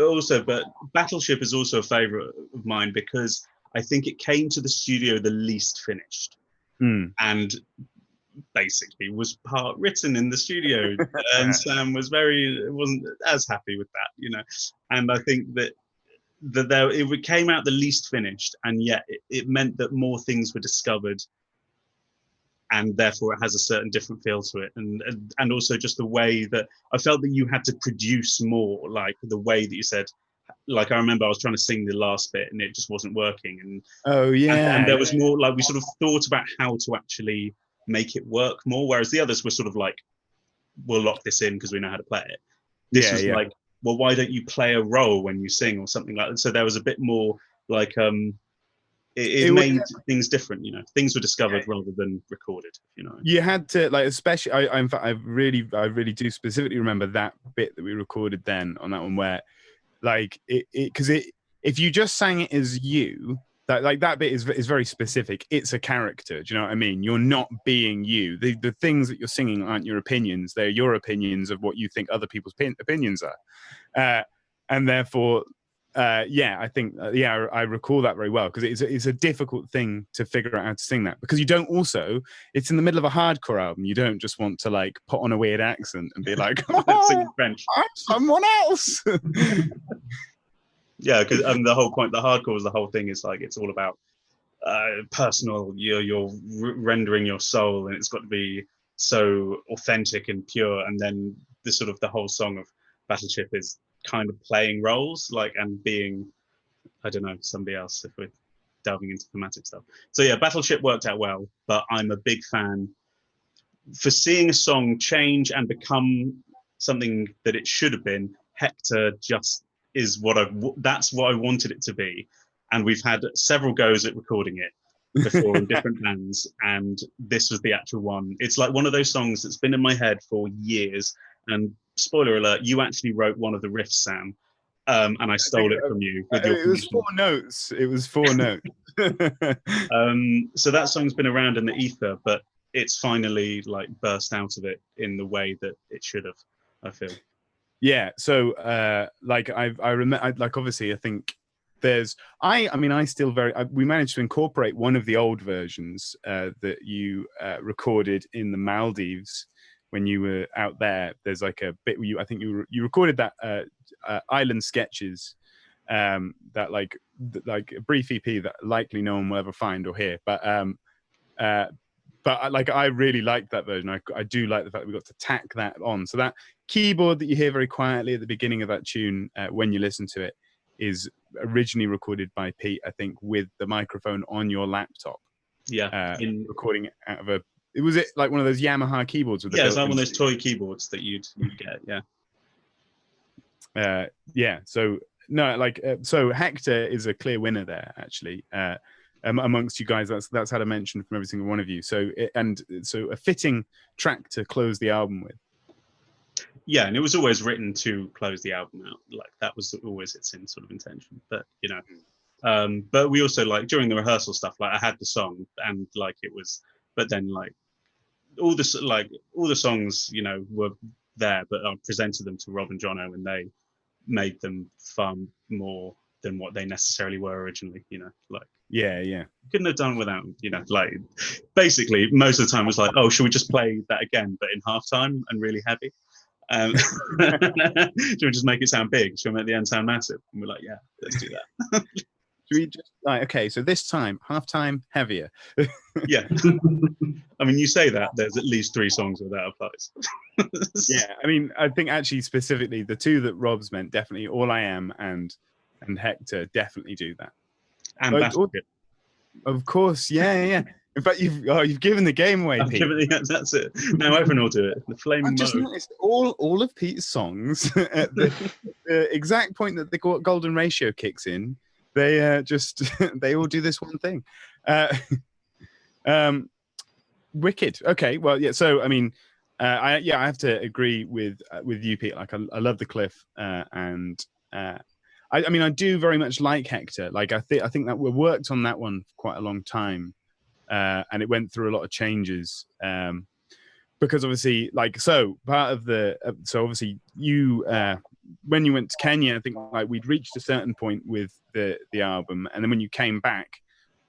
Also, but Battleship is also a favorite of mine because I think it came to the studio the least finished, and basically was part written in the studio, and Sam wasn't as happy with that, you know. And I think that it came out the least finished, and yet it meant that more things were discovered, and therefore it has a certain different feel to it, and also just the way that I felt that you had to produce more, like the way that you said, like I remember I was trying to sing the last bit and it just wasn't working, and and there was more, like we sort of thought about how to actually make it work more, whereas the others were sort of like, we'll lock this in because we know how to play it. This was like, well, why don't you play a role when you sing or something like that? So there was a bit more like it made things different, you know. Things were discovered rather than recorded, you know. You had to, like, especially in fact I really do specifically remember that bit that we recorded then on that one, where like because if you just sang it as you, that bit is very specific. It's a character. Do you know what I mean? You're not being you. The things that you're singing aren't your opinions. They're your opinions of what you think other people's opinions are. And therefore, I think, I recall that very well, because it's a difficult thing to figure out how to sing that, because you don't also, it's in the middle of a hardcore album. You don't just want to like put on a weird accent and be like, sing French. I'm someone else. Yeah, because the whole point, the hardcore was the whole thing. Is like, it's all about personal. You're rendering your soul, and it's got to be so authentic and pure. And then the whole song of Battleship is kind of playing roles, like, and being, I don't know, somebody else, if we're delving into thematic stuff. So yeah, Battleship worked out well, but I'm a big fan for seeing a song change and become something that it should have been. Hector just is that's what I wanted it to be. And we've had several goes at recording it before in different bands, and this was the actual one. It's like one of those songs that's been in my head for years. And spoiler alert, you actually wrote one of the riffs, Sam, and I stole it from you with your It was 4 notes. It was 4 notes. So that song's been around in the ether, but it's finally like burst out of it in the way that it should have, I feel. Yeah. So like I remember, like obviously I think there's I still we managed to incorporate one of the old versions that you recorded in the Maldives when you were out there. There's like a bit where you recorded that island sketches, that like a brief EP that likely no one will ever find or hear, but like I really liked that version. I do like the fact that we got to tack that on. So that keyboard that you hear very quietly at the beginning of that tune, when you listen to it, is originally recorded by Pete, I think, with the microphone on your laptop. Yeah, recording it out of was it like one of those Yamaha keyboards with it's like one of those toy keyboards that you'd get. Yeah. So no, like so Hector is a clear winner there, actually. Amongst you guys, that's had a mention from every single one of you. So so a fitting track to close the album with. Yeah, and it was always written to close the album out. Like that was always its sort of intention. But but we also, like, during the rehearsal stuff, like I had the song and like it was, but then like all the songs, were there, but I presented them to Rob and Jonno, and they made them far more than what they necessarily were originally. Like. Yeah. Couldn't have done without, like basically most of the time was like, oh, should we just play that again, but in halftime and really heavy? Should we just make it sound big? Should we make the end sound massive? And we're like, yeah, let's do that. Should we just okay, so this time, halftime heavier. Yeah. I mean, you say that, there's at least 3 songs where that applies. Yeah, I mean, I think actually specifically the 2 that Rob's meant, definitely All I Am and Hector definitely do that. And of course, yeah. In fact, you've given the game away, Pete. That's it. Now everyone will do it. The flaming I just noticed all of Pete's songs at the exact point that the golden ratio kicks in, they they all do this one thing. Wicked. Okay, well, yeah. So I mean, I have to agree with you, Pete. Like I love the Cliff, and I mean, I do very much like Hector. Like I think that we worked on that one for quite a long time, and it went through a lot of changes. Because obviously, like, so part of the so obviously you when you went to Kenya, I think like we'd reached a certain point with the album, and then when you came back,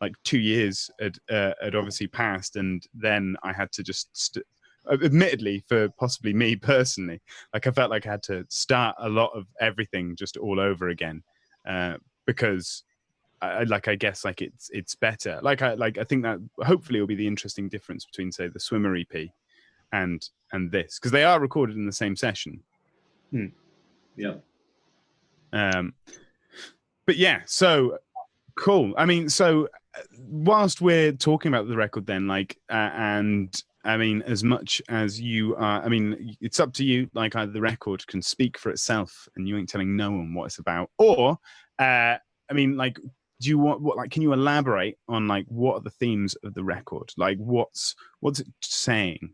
like 2 years had obviously passed, and then I had to just admittedly, for possibly me personally, like I felt like I had to start a lot of everything just all over again, because I guess like it's better. Like I think that hopefully will be the interesting difference between, say, the Swimmer EP and this, because they are recorded in the same session. Yeah. But yeah, so cool. I mean, so whilst we're talking about the record, then, like, and I mean, as much as you are, I mean, it's up to you. Like, either the record can speak for itself, and you ain't telling no one what it's about, or, I mean, like, do you want what? Like, can you elaborate on like what are the themes of the record? Like, what's it saying?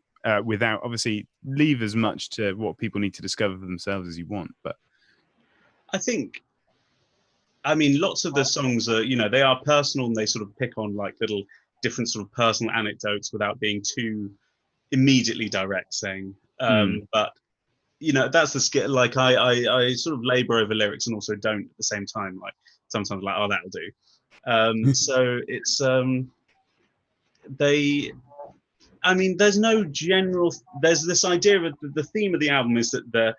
Without obviously leave as much to what people need to discover for themselves as you want. But I think, I mean, lots of the songs are, they are personal, and they sort of pick on like little different sort of personal anecdotes without being too immediately direct, saying, but that's the skill. Like I sort of labor over lyrics and also don't at the same time. Like sometimes like, oh, that'll do. So it's I mean, there's no general. There's this idea of the theme of the album is that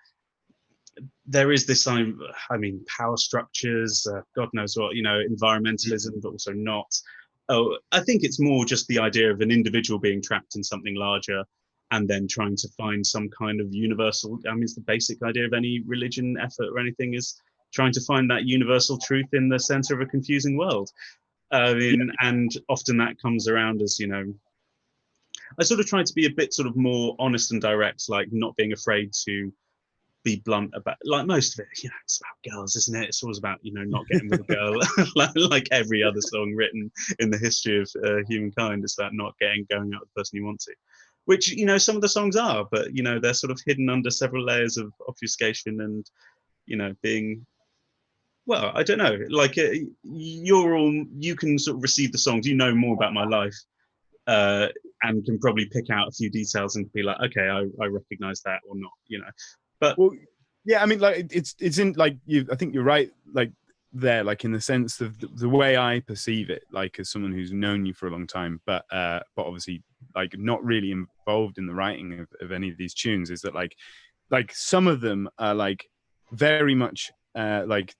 there is this, I mean, power structures, God knows what, environmentalism, but also not. Oh, I think it's more just the idea of an individual being trapped in something larger, and then trying to find some kind of universal. I mean, it's the basic idea of any religion effort or anything, is trying to find that universal truth in the center of a confusing world. I mean, and often that comes around as, I sort of try to be a bit sort of more honest and direct, like not being afraid to be blunt about, like most of it, it's about girls, isn't it? It's always about, not getting with a girl, like every other song written in the history of humankind. It's about not going out with the person you want to, which, some of the songs are, but, they're sort of hidden under several layers of obfuscation and, being, well, I don't know, like you can sort of receive the songs, more about my life, and can probably pick out a few details and be like, okay, I recognize that or not, But well, yeah, I mean, like it's in like you. I think you're right, like there, like in the sense of the way I perceive it, like as someone who's known you for a long time, but obviously like not really involved in the writing of any of these tunes, is that like some of them are like very much like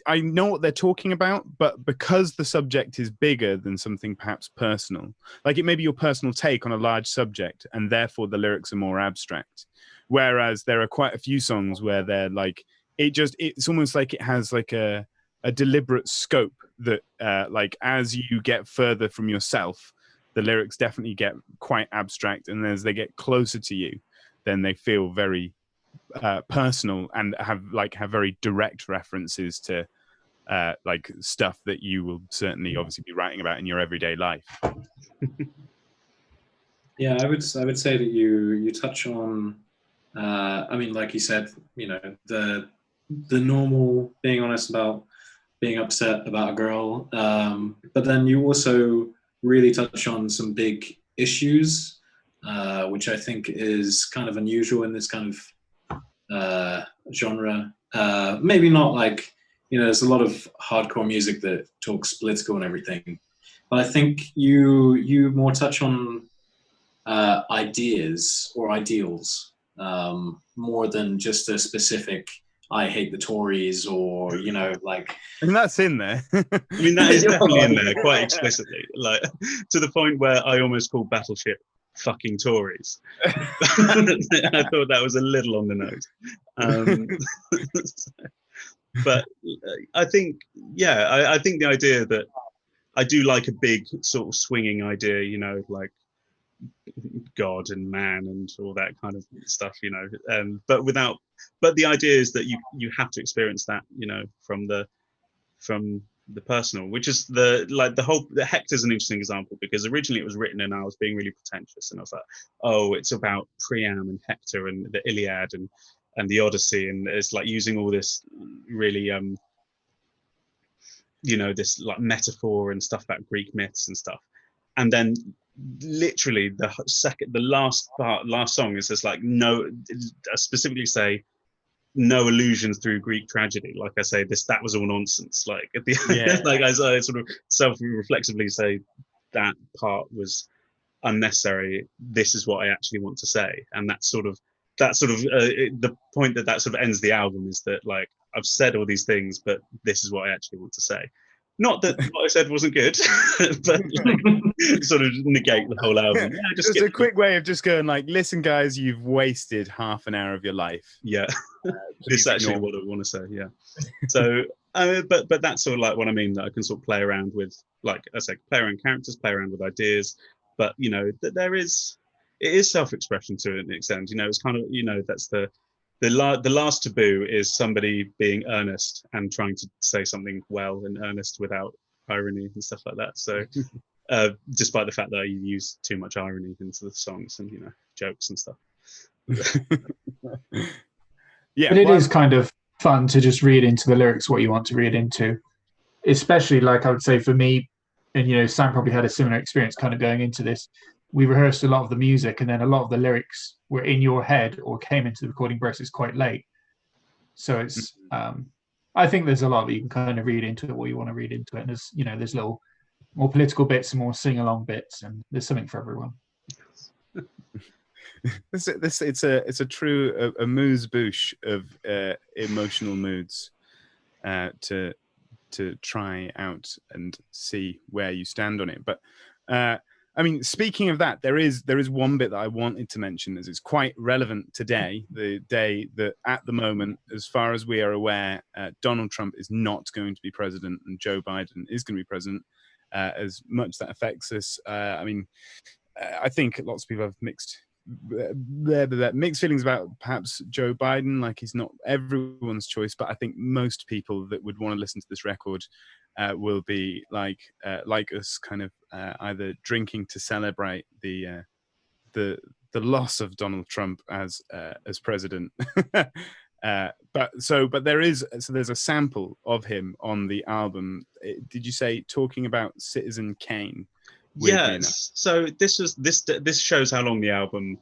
I know what they're talking about, but because the subject is bigger than something perhaps personal, like it may be your personal take on a large subject, and therefore the lyrics are more abstract. Whereas there are quite a few songs where they're like, it's almost like it has like a deliberate scope that like as you get further from yourself, the lyrics definitely get quite abstract, and as they get closer to you, then they feel very personal and have very direct references to like stuff that you will certainly obviously be writing about in your everyday life. Yeah, I would say that you touch on, I mean, like you said, the normal being honest about being upset about a girl, but then you also really touch on some big issues, which I think is kind of unusual in this kind of genre. Maybe not like, there's a lot of hardcore music that talks political and everything, but I think you more touch on ideas or ideals, more than just a specific I hate the Tories, or like. I mean, that's in there. I mean, that is definitely in there quite explicitly, like to the point where I almost called Battleship fucking Tories. I thought that was a little on the nose. But I think, I think the idea that I do like a big sort of swinging idea, like God and man and all that kind of stuff, but the idea is that you have to experience that, from the personal, which is the Hector's an interesting example, because originally it was written and I was being really pretentious, and I was like, oh, it's about Priam and Hector and the Iliad and the Odyssey, and it's like using all this really this like metaphor and stuff about Greek myths and stuff, and then literally the last song is just like, no, I specifically say no allusions through Greek tragedy. Like I say, that was all nonsense. Like at the end, like I sort of self-reflexively say that part was unnecessary. This is what I actually want to say, and that's sort of the point that sort of ends the album, is that like I've said all these things, but this is what I actually want to say. Not that what I said wasn't good, but like, sort of negate the whole album. Yeah, just a quick way of just going like, listen, guys, you've wasted half an hour of your life. Yeah, this is actually what I want to say. Yeah. So, but that's sort of like what I mean, that I can sort of play around with, like I said, play around characters, play around with ideas, but that it is self-expression to an extent. It's kind of, that's the last taboo is somebody being earnest and trying to say something well and earnest without irony and stuff like that. So despite the fact that I use too much irony into the songs and jokes and stuff. Yeah, but it is kind of fun to just read into the lyrics what you want to read into, especially like I would say for me, and Sam probably had a similar experience kind of going into this. We rehearsed a lot of the music, and then a lot of the lyrics were in your head or came into the recording process quite late. So it's, I think there's a lot that you can kind of read into it, what you want to read into it. And there's little more political bits and more sing-along bits, and there's something for everyone. It's a true amuse-bouche of emotional moods to try out and see where you stand on it. But I mean, speaking of that, there is one bit that I wanted to mention, as it's quite relevant today, the day that at the moment, as far as we are aware, Donald Trump is not going to be president and Joe Biden is going to be president. As much that affects us, I mean, I think lots of people have mixed mixed feelings about perhaps Joe Biden. Like, he's not everyone's choice, but I think most people that would want to listen to this record will be like us, kind of either drinking to celebrate the loss of Donald Trump as president. But there's a sample of him on the album. Did you say talking about Citizen Kane? Yeah. So this shows how long the album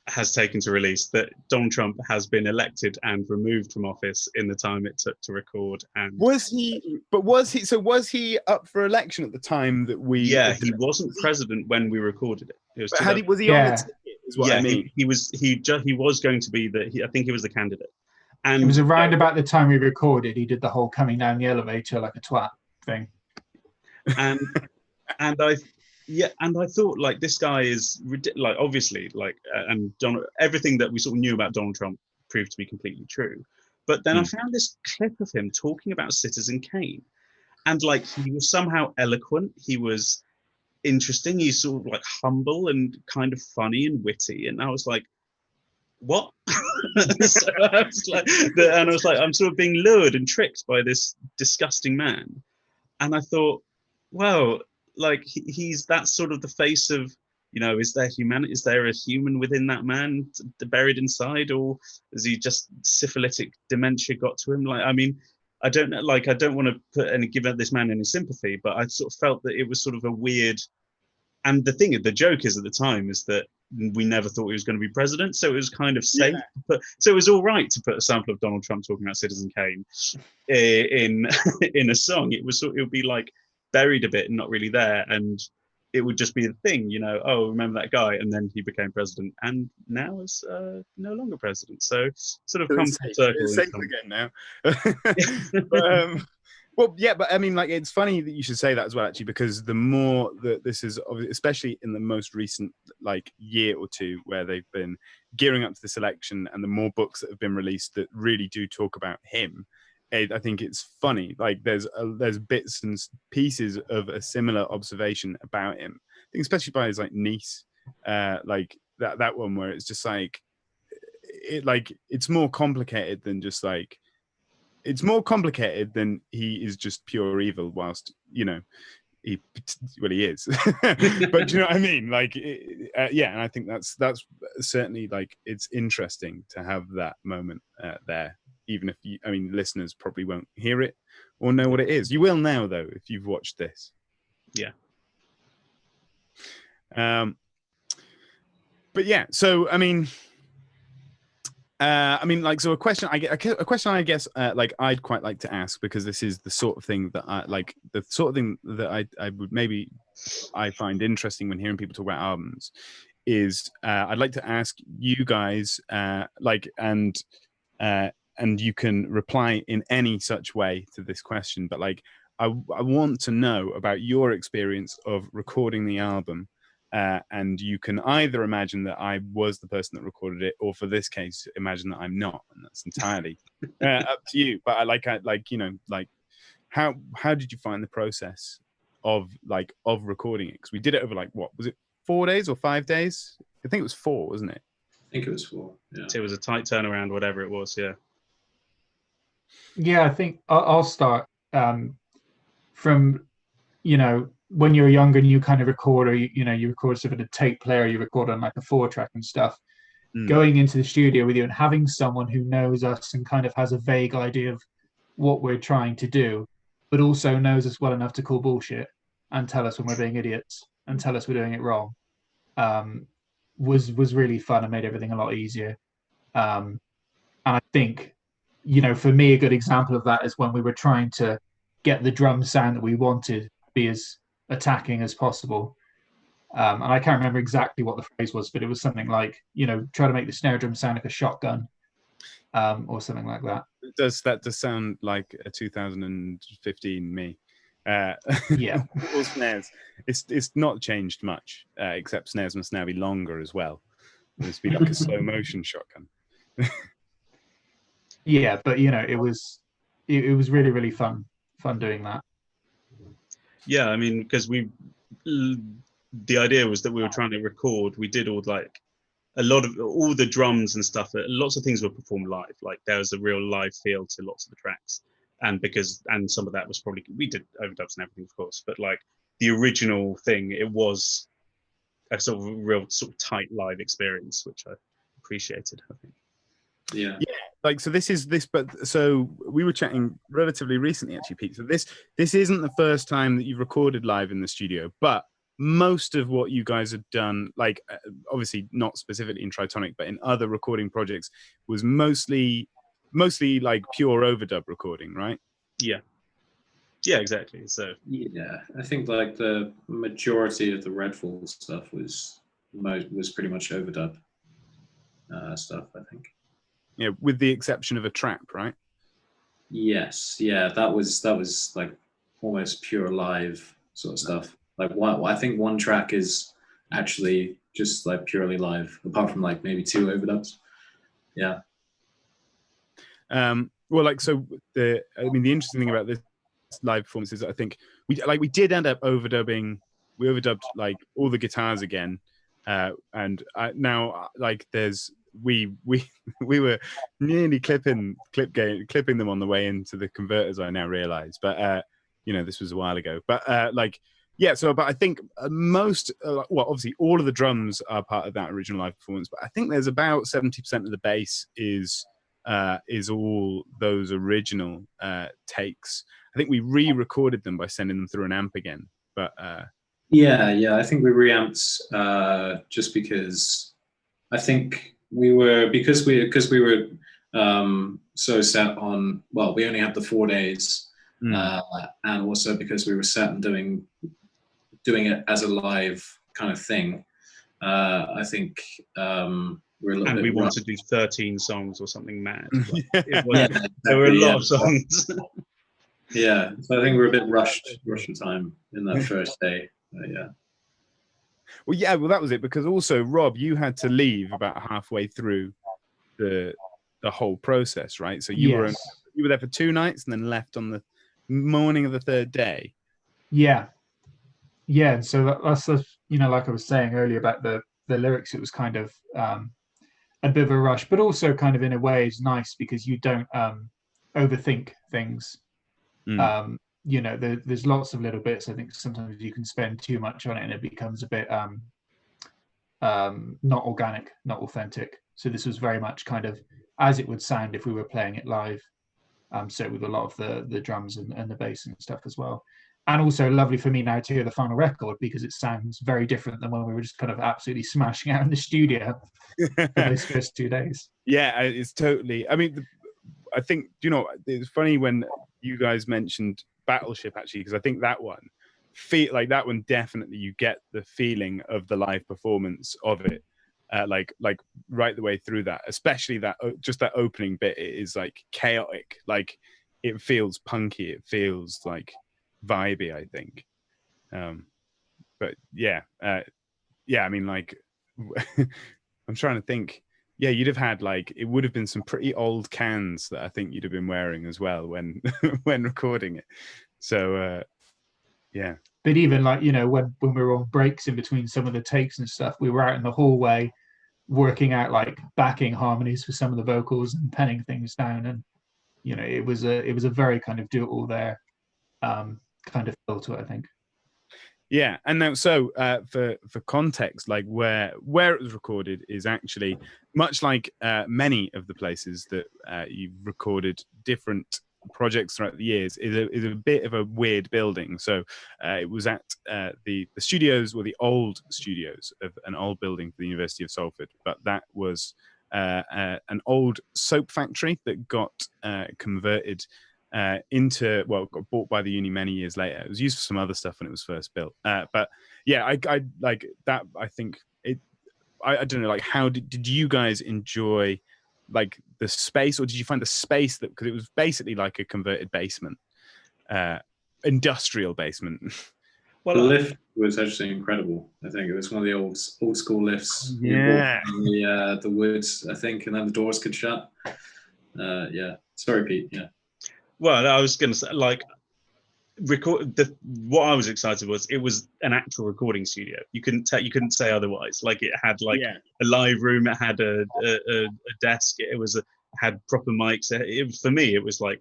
has taken to release. That Donald Trump has been elected and removed from office in the time it took to record. And was he up for election at the time that we? Yeah, he wasn't president when we recorded it. It was. Was he on the ticket? Is what I mean. He was going to be I think he was the candidate. And it was around about the time we recorded. He did the whole coming down the elevator like a twat thing. And I thought, like, this guy is like, obviously, like, and everything that we sort of knew about Donald Trump proved to be completely true. But then I found this clip of him talking about Citizen Kane, and like, he was somehow eloquent. He was interesting. He's sort of like humble and kind of funny and witty. And I was like, what? So I was like, I'm sort of being lured and tricked by this disgusting man. And I thought, well, like, he's that's sort of the face of, you know, is there a human within that man buried inside, or is he just syphilitic dementia got to him? Like, I mean, I don't know, like, I don't want to give this man any sympathy, but I sort of felt that it was sort of a weird. And the joke is, at the time, is that we never thought he was going to be president, so it was kind of safe. Yeah. So it was all right to put a sample of Donald Trump talking about Citizen Kane in a song. It would be like buried a bit and not really there, and it would just be the thing, you know. Oh, remember that guy? And then he became president, and now is no longer president. So sort of comes full circle. It's safe again now. Well, yeah, but I mean, like, it's funny that you should say that as well, actually, because the more that this is, especially in the most recent, like, year or two, where they've been gearing up to this election, and the more books that have been released that really do talk about him, I think it's funny. Like, there's bits and pieces of a similar observation about him. I think especially by his, like, niece, like that one where it's just like, it's more complicated than just like. It's more complicated than he is just pure evil, whilst, you know, he is. But do you know what I mean? Like, yeah, and I think that's certainly, like, it's interesting to have that moment there, even if listeners probably won't hear it or know what it is. You will now, though, if you've watched this. Yeah. But yeah, so so a question I guess, like, I'd quite like to ask, because this is the sort of thing that I would maybe I find interesting when hearing people talk about albums, is I'd like to ask you guys, and you can reply in any such way to this question, but like, I want to know about your experience of recording the album. And you can either imagine that I was the person that recorded it, or for this case, imagine that I'm not, and that's entirely up to you. But I like, you know, like, how did you find the process of recording it? Because we did it over, like, what was it, 4 days or 5 days? I think it was 4, wasn't it? I think it was 4. Yeah. It was a tight turnaround, whatever it was. Yeah. Yeah, I think I'll start from, you know, when you're younger and you kind of record, or you record sort of a tape player, you record on like a 4-track and stuff. Going into the studio with you and having someone who knows us and kind of has a vague idea of what we're trying to do, but also knows us well enough to call bullshit and tell us when we're being idiots and tell us we're doing it wrong, was really fun and made everything a lot easier. And I think, you know, for me, a good example of that is when we were trying to get the drum sound that we wanted be as attacking as possible, and I can't remember exactly what the phrase was, but it was something like, you know, try to make the snare drum sound like a shotgun, or something like that. That does sound like a 2015 me. Yeah. All snares. It's not changed much, except snares must now be longer as well. It must be like a slow motion shotgun. Yeah, but you know, it was really, really fun doing that. Yeah, I mean, because the idea was that we were trying to record. We did all, like, a lot of all the drums and stuff, lots of things were performed live. Like there was a real live feel to lots of the tracks, and some of that was probably, we did overdubs and everything, of course, but like the original thing, it was a sort of real sort of tight live experience, which I appreciated, I think. Yeah. Like, so so we were chatting relatively recently, actually, Pete. So this isn't the first time that you've recorded live in the studio, but most of what you guys have done, like obviously not specifically in Tritonic, but in other recording projects, was mostly like pure overdub recording, right? Yeah, exactly. So yeah, I think like the majority of the Redfall stuff was pretty much overdub stuff, I think. Yeah, with the exception of a trap, right? Yes, yeah, that was like almost pure live sort of stuff. Like I think one track is actually just like purely live, apart from like maybe 2 overdubs. Yeah. Well, like, so the interesting thing about this live performance is I think we did end up overdubbing. We overdubbed like all the guitars again, and now like we were nearly clipping them on the way into the converters, I now realize, but this was a while ago, but but I think most well, obviously all of the drums are part of that original live performance, but I think there's about 70% of the bass is all those original takes. I think we re-recorded them by sending them through an amp again, but yeah, I think we reamped just because I think we were so set on, well, we only had the 4 days, and also because we were set on doing it as a live kind of thing. I think we're a little bit. We wanted to do 13 songs or something mad. There were a lot of songs. Yeah, so I think we're a bit rushed for time in that first day. Yeah. Well, that was it, because also, Rob, you had to leave about halfway through the whole process, right? So you were there for 2 nights and then left on the morning of the 3rd day. Yeah. So that's like I was saying earlier about the lyrics, it was kind of a bit of a rush, but also kind of in a way is nice because you don't overthink things. There's lots of little bits. I think sometimes you can spend too much on it and it becomes a bit not organic, not authentic. So this was very much kind of as it would sound if we were playing it live. So with a lot of the drums and the bass and stuff as well. And also lovely for me now to hear the final record because it sounds very different than when we were just kind of absolutely smashing out in the studio for those first 2 days. Yeah, it's totally. I mean, I think, it's funny when you guys mentioned Battleship, actually, because I think that one definitely you get the feeling of the live performance of it, like right the way through that, especially that opening bit. It is like chaotic, like it feels punky, it feels like vibey, I think. But I mean, like I'm trying to think. Yeah, you'd have had it would have been some pretty old cans that I think you'd have been wearing as well when when recording it. So yeah. But even when we were on breaks in between some of the takes and stuff, we were out in the hallway working out like backing harmonies for some of the vocals and penning things down, and it was a very kind of do it all there kind of feel to it, I think. Yeah, and now so for context, like where it was recorded is actually much like many of the places that you've recorded different projects throughout the years is a bit of a weird building. So it was at the studios, or the old studios of an old building for the University of Salford, but that was an old soap factory that got converted got bought by the uni many years later. It was used for some other stuff when it was first built. But yeah, I like that. I think I don't know, like how did you guys enjoy like the space, or did you find the space that, because it was basically like a converted basement, industrial basement? Well, the lift was actually incredible. I think it was one of the old school lifts. Yeah. The woods, I think, and then the doors could shut. Yeah. Sorry, Pete. Yeah. Well, I was going to say, like, what I was excited was it was an actual recording studio. You couldn't say otherwise. Like it had like Yeah. a live room, it had a desk, had proper mics. For me, it was like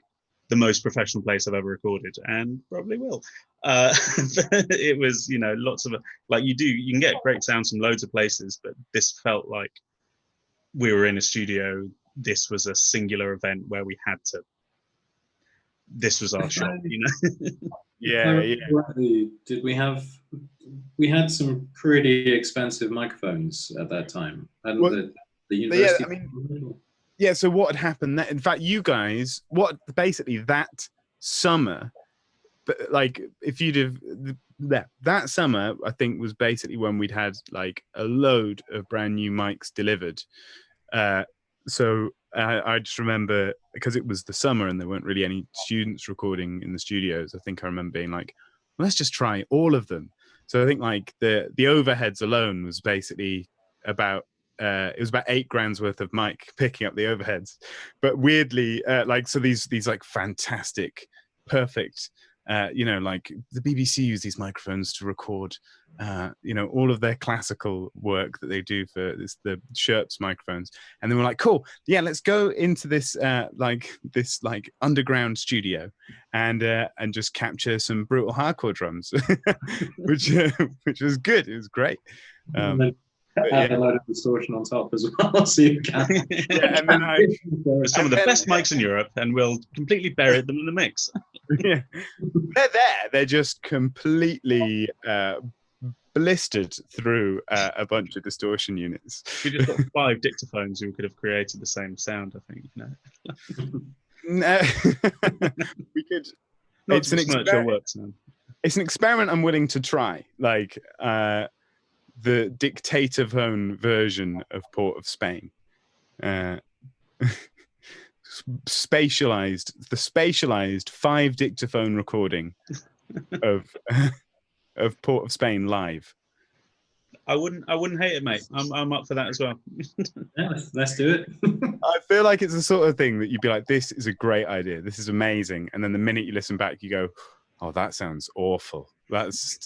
the most professional place I've ever recorded, and probably will. It was, lots of like you can get great sounds from loads of places, but this felt like we were in a studio. This was a singular event where we had to. This was our shop, Yeah. Did we had some pretty expensive microphones at that time? And Well, the university. Yeah, so what had happened? In fact, you guys, basically that summer, like if you'd have that summer, I think was basically when we'd had like a load of brand new mics delivered. So I just remember, because it was the summer and there weren't really any students recording in the studios, I think I remember being like, well, let's just try all of them. So I think like the overheads alone was basically about it was about $8,000 worth of mic picking up the overheads. But weirdly, so these like fantastic, perfect, like the BBC use these microphones to record all of their classical work that they do for the Sherps microphones. And then we're like, cool, yeah, let's go into this underground studio and just capture some brutal hardcore drums, which was good. It was great. Add a load of distortion on top as well, so you can. Yeah, and then some of the best mics in Europe, and we'll completely bury them in the mix. Yeah, they're there. They're just completely blistered through a bunch of distortion units. We just got 5 dictaphones who could have created the same sound, I think. No. We could. It's an experiment. It's an experiment I'm willing to try. Like the dictaphone version of Port of Spain. The spatialized 5 dictaphone recording of Port of Spain live. I wouldn't hate it, mate. I'm up for that as well. Yeah, let's do it. I feel like it's the sort of thing that you'd be like, this is a great idea, this is amazing, and then the minute you listen back you go, oh, that sounds awful. This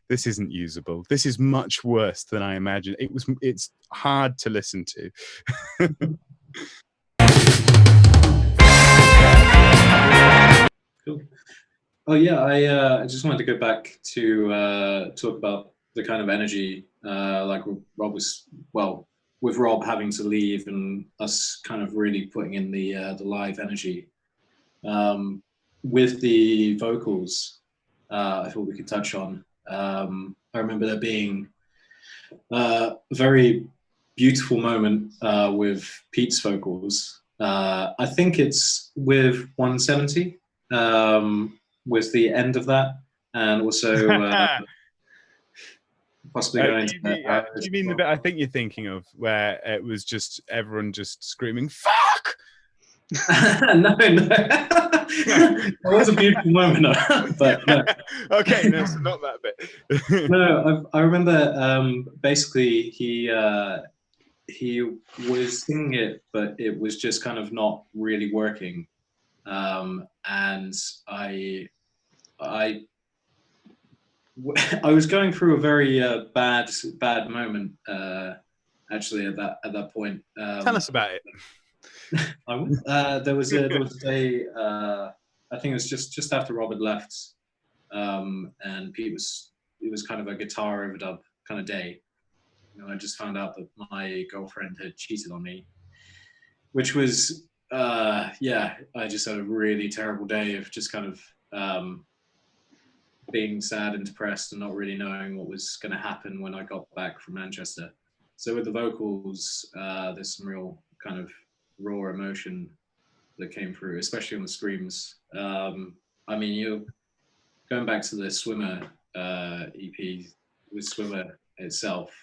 isn't usable. This is much worse than I imagined. It's hard to listen to. Cool. Oh yeah, I just wanted to go back to talk about the kind of energy, like Rob with Rob having to leave and us kind of really putting in the live energy. With the vocals, I thought we could touch on. I remember there being a very beautiful moment with Pete's vocals. I think it's with 170, with the end of that, and also possibly going to... Do you mean the bit I think you're thinking of, where it was just everyone just screaming, fuck? No. That was a beautiful moment, but no. Okay, no, so not that bit. No, I remember basically he was singing it, but it was just kind of not really working, and I was going through a very bad moment actually at that point. Tell us about it. There was a day, I think it was just after Rob had left, and it was kind of a guitar overdub kind of day. I just found out that my girlfriend had cheated on me, which was I just had a really terrible day of just kind of being sad and depressed and not really knowing what was going to happen when I got back from Manchester. So with the vocals, there's some real kind of raw emotion that came through, especially on the screams. I mean, you're going back to the Swimmer EP with Swimmer itself.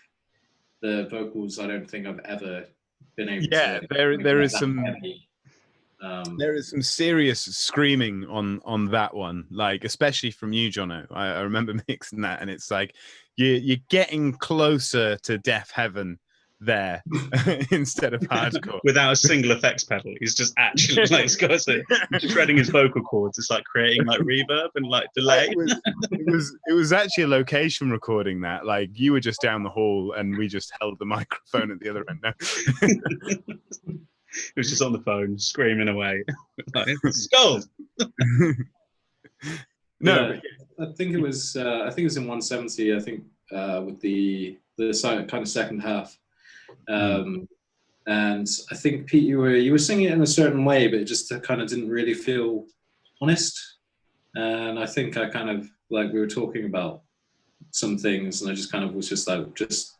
The vocals, I don't think I've ever been able to. Yeah, there is some serious screaming on that one, like especially from you, Jonno. I remember mixing that, and it's like you're getting closer to deaf heaven there instead of hardcore. Without a single effects pedal. He's just actually like shredding his vocal cords. It's like creating like reverb and like delay. It was actually a location recording that. Like you were just down the hall and we just held the microphone at the other end. No. He was just on the phone screaming away. Like, Skull! No, Yeah, I think it was. I think it was in 170. I think with the kind of second half, and I think Pete, you were singing it in a certain way, but it just kind of didn't really feel honest. And I think I kind of like we were talking about some things, and I just kind of was just like, just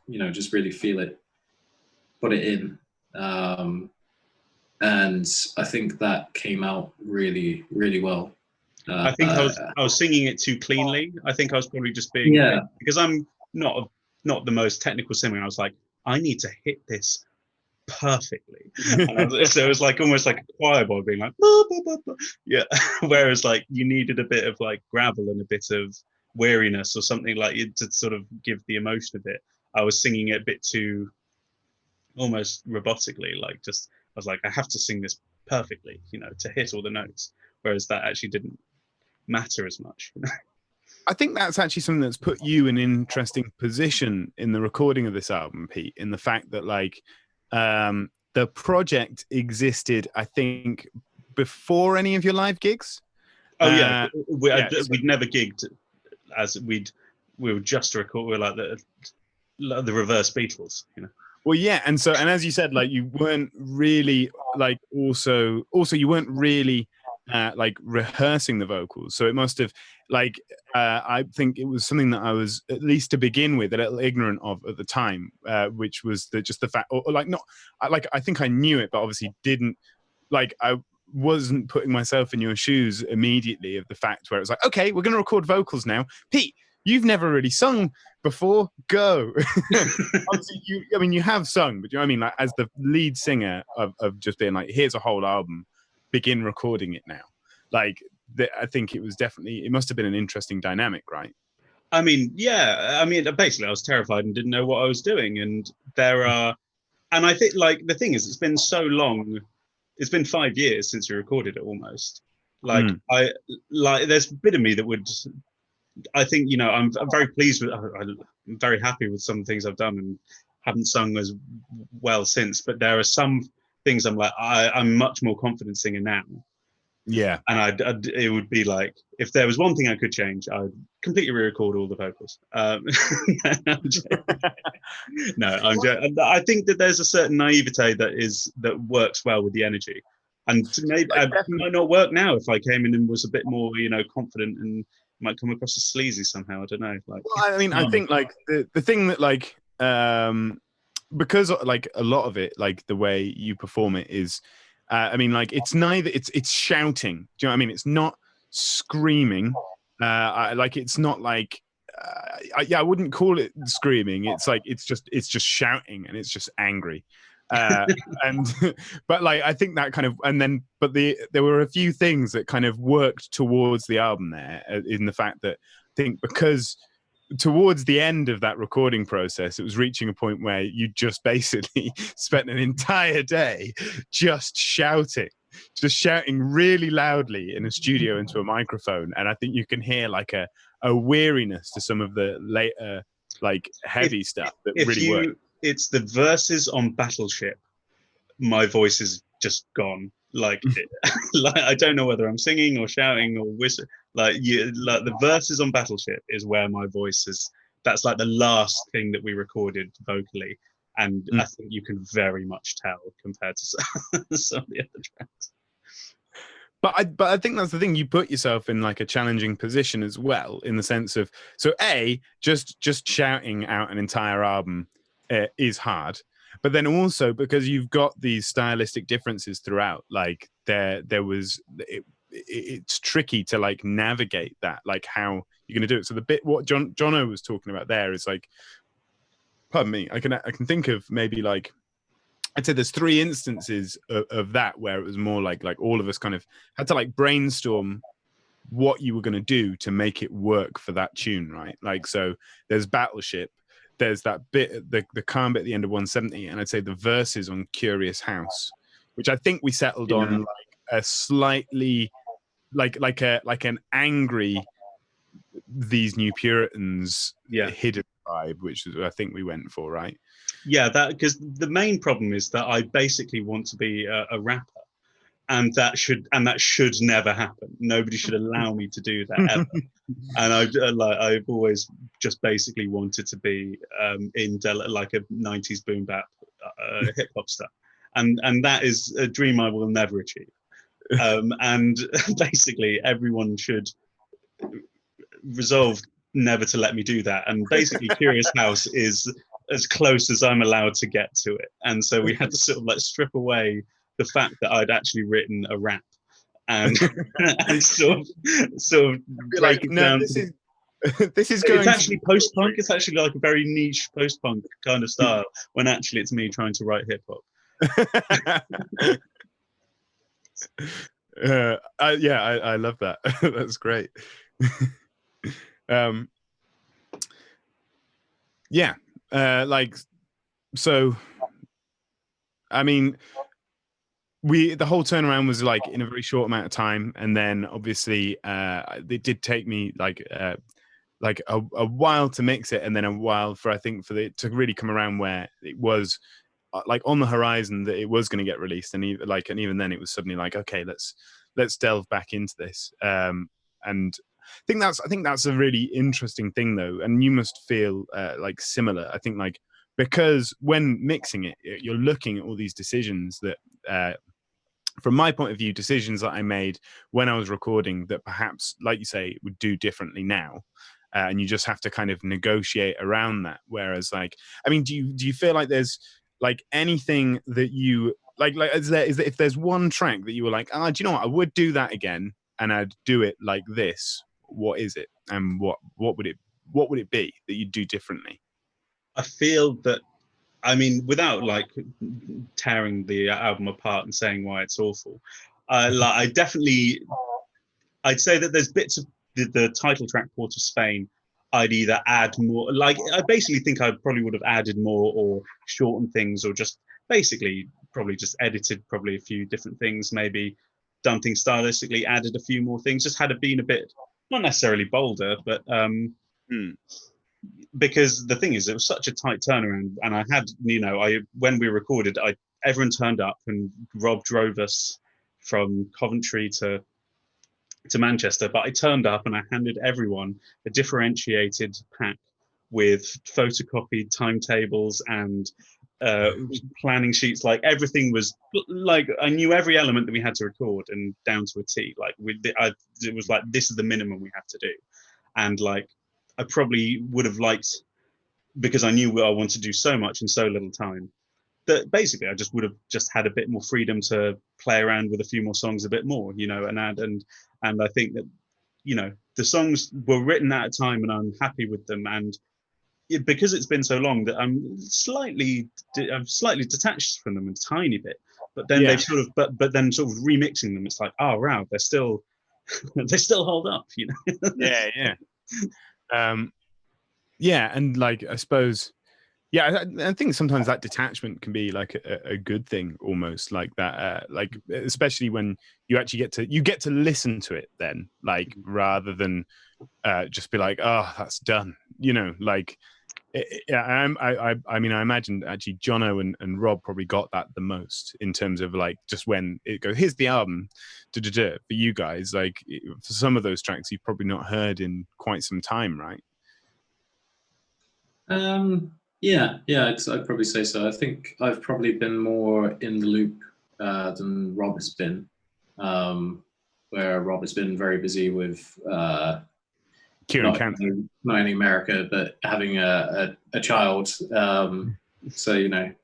really feel it, put it in. And I think that came out really, really well. I think I was singing it too cleanly. I think I was probably just being because I'm not the most technical singer. I was like, I need to hit this perfectly. So it was like almost like a choir boy being like, bah, bah, bah, bah. Yeah. Whereas like you needed a bit of like gravel and a bit of weariness or something like it to sort of give the emotion a bit. I was singing it a bit too almost robotically, like just I was like, I have to sing this perfectly, to hit all the notes. Whereas that actually didn't matter as much. I think that's actually something that's put you in an interesting position in the recording of this album, Pete, in the fact that like the project existed, I think, before any of your live gigs. Oh yeah, we'd never gigged as we were just a record. We were like the reverse Beatles, Well, yeah, and as you said, like you weren't really like also you weren't really like rehearsing the vocals, so it must have like I think it was something that I was at least to begin with a little ignorant of at the time, which was just the fact, or like not like I think I knew it, but obviously didn't like I wasn't putting myself in your shoes immediately of the fact where it was like, okay, we're going to record vocals now, Pete. You've never really sung before. Go. Obviously, you have sung, but like as the lead singer of just being like, here's a whole album, begin recording it now. Like, I think it must have been an interesting dynamic, right? I mean, yeah. I mean, basically, I was terrified and didn't know what I was doing. And and I think like the thing is, it's been so long. It's been 5 years since we recorded it almost. Like there's a bit of me that would. I think I'm very pleased with. I'm very happy with some things I've done and haven't sung as well since. But there are some things I'm like I'm much more confident singing now. Yeah, and it would be like if there was one thing I could change, I would completely re-record all the vocals. No, I think that there's a certain naivete that works well with the energy, and maybe it might not work now if I came in and was a bit more confident and might come across as sleazy somehow. I don't know. Like, well, I mean, I think like the thing that like because like a lot of it, like the way you perform it is, I mean, like it's neither. It's shouting. Do you know what I mean? It's not screaming. It's not like. I wouldn't call it screaming. It's like it's just shouting and it's just angry. But like I think that kind of there were a few things that kind of worked towards the album there, in the fact that I think because towards the end of that recording process, it was reaching a point where you just basically spent an entire day just shouting really loudly in a studio into a microphone, and I think you can hear like a weariness to some of the later like heavy stuff that really worked. It's the verses on Battleship. My voice is just gone. Like I don't know whether I'm singing or shouting or whistling. Like the verses on Battleship is where my voice is. That's like the last thing that we recorded vocally, and I think you can very much tell compared to some of the other tracks. But I think that's the thing. You put yourself in like a challenging position as well, in the sense of just shouting out an entire album is hard, but then also because you've got these stylistic differences throughout, like it's tricky to like navigate that, like how you're going to do it. So the bit what Jonno was talking about there is like, pardon me, I can think of maybe like, I'd say there's 3 instances of that where it was more like all of us kind of had to like brainstorm what you were going to do to make it work for that tune, right? Like, so there's Battleship, there's that bit, the calm bit at the end of 170, and I'd say the verses on Curious House, which I think we settled on like a slightly like an angry These New Puritans hidden vibe, which is I think we went for, right? Yeah, that because the main problem is that I basically want to be a rapper, and that should never happen. Nobody should allow me to do that ever. And I've always just basically wanted to be like a 90s boom bap hip hop stuff, and that is a dream I will never achieve. And basically everyone should resolve never to let me do that. And basically Curious House is as close as I'm allowed to get to it. And so we had to sort of like strip away the fact that I'd actually written a rap and and sort of break like, it no, down. This is going. It's actually post-punk. It's actually like a very niche post-punk kind of style. When actually it's me trying to write hip hop. I love that. That's great. So I mean, the whole turnaround was like in a very short amount of time, and then obviously it did take me like a while to mix it, and then a while for it to really come around where it was like on the horizon that it was going to get released, and even then it was suddenly like, okay, let's delve back into this. And I think that's a really interesting thing though, and you must feel like similar. I think like because when mixing it, you're looking at all these decisions that from my point of view, decisions that I made when I was recording that perhaps, like you say, would do differently now. And you just have to kind of negotiate around that. Whereas like, I mean, do you feel like there's like anything that you like is there if there's one track that you were like, do you know what? I would do that again and I'd do it like this. What is it? And what would it be that you'd do differently? I feel that, I mean, without like tearing the album apart and saying why it's awful, I'd say that there's bits of the title track, Port of Spain, I'd either add more, like I basically think I probably would have added more or shortened things, or just basically probably just edited probably a few different things, maybe done things stylistically, added a few more things, just had it been a bit, not necessarily bolder, but because the thing is, it was such a tight turnaround, and I had, when we recorded, everyone turned up, and Rob drove us from Coventry to Manchester, but I turned up and I handed everyone a differentiated pack with photocopied timetables and planning sheets. Like everything was like, I knew every element that we had to record and down to a T. Like it was like, this is the minimum we have to do. And like, I probably would have liked, because I knew I wanted to do so much in so little time, that basically I just would have just had a bit more freedom to play around with a few more songs a bit more, and add, and I think that, the songs were written at a time and I'm happy with them. And because it's been so long that I'm slightly detached from them a tiny bit, but then they've sort of, but then sort of remixing them, it's like, oh wow, they're still, they still hold up, And like, I suppose, I think sometimes that detachment can be like a good thing, almost like that, like especially when you actually get to listen to it then, like rather than just be like, oh, that's done, like. I mean, I imagine actually Jonno and Rob probably got that the most in terms of like just when it goes, here's the album, for you guys. Like for some of those tracks, you've probably not heard in quite some time, right? I'd probably say so. I think I've probably been more in the loop than Rob has been, where Rob has been very busy with not in America, but having a child. So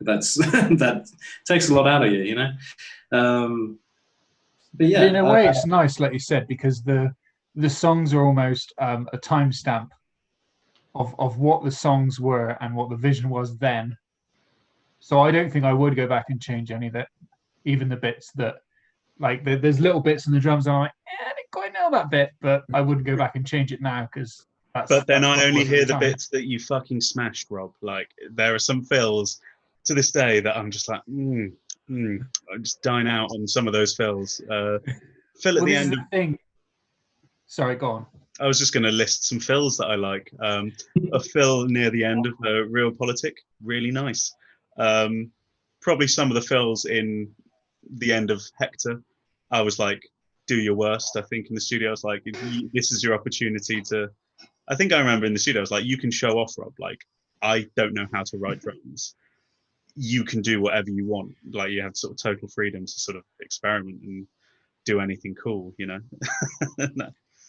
that's that takes a lot out of you, But yeah, in a way, it's nice, like you said, because the songs are almost a timestamp of what the songs were and what the vision was then. So I don't think I would go back and change any of it, even the bits that, like, there's little bits in the drums and I'm like, I didn't quite know that bit, but I wouldn't go back and change it now because But then that's I only what hear was the at time. bits that you fucking smashed, Rob. Like there are some fills to this day that I'm just like, I'm just dying out on some of those fills. Fill at Well, the this is end the of. thing. Sorry, go on. I was just going to list some fills that I like. A fill near the end of Real Politic, really nice. Probably some of the fills in the end of Hector, I was like, do your worst. I think in the studio, I was like, this is your opportunity to. I think I remember in the studio, I was like, you can show off, Rob. Like, I don't know how to write drums. You can do whatever you want. Like, you have sort of total freedom to sort of experiment and do anything cool, you know?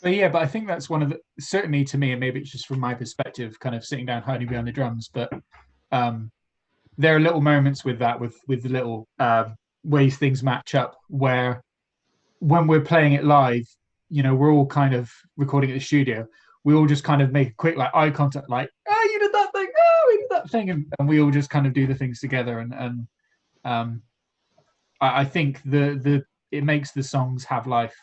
But yeah, but I think that's one of the, certainly to me, and maybe it's just from my perspective, kind of sitting down hiding behind the drums. But there are little moments with that, with the little ways things match up, where when we're playing it live, you know, we're all kind of recording at the studio. We all just kind of make a quick like eye contact, like, oh, you did that thing, oh, we did that thing, and we all just kind of do the things together. And I think the it makes the songs have life.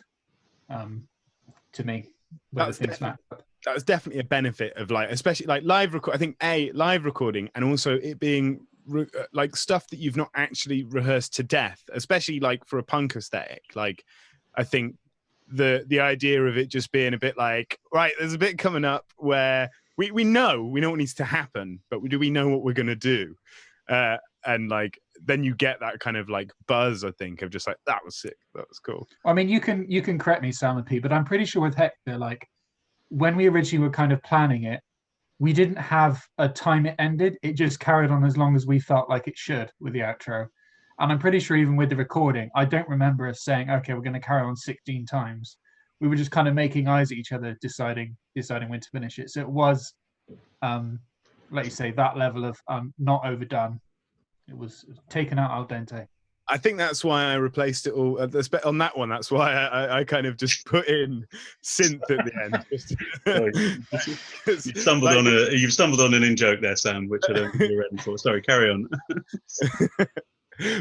To me, whether things match up. That was definitely a benefit of like, especially like live record. I think live recording, and also it being like stuff that you've not actually rehearsed to death, especially like for a punk aesthetic. Like, I think the idea of it just being a bit like, right, there's a bit coming up where we know what needs to happen, but do we know what we're gonna do? And like then you get that kind of like buzz, I think, of just like, that was sick, that was cool. I mean, you can correct me, Sam and P, but I'm pretty sure with Hector, like when we originally were kind of planning it, we didn't have a time it ended. It just carried on as long as we felt like it should with the outro. And I'm pretty sure even with the recording, I don't remember us saying, okay, we're going to carry on 16 times. We were just kind of making eyes at each other, deciding when to finish it. So it was, like you say, that level of not overdone. It was taken out al dente. I think that's why I replaced it all on that one. That's why I kind of just put in synth at the end. You've stumbled on an in joke there, Sam, which I don't think you're ready for. Sorry, carry on.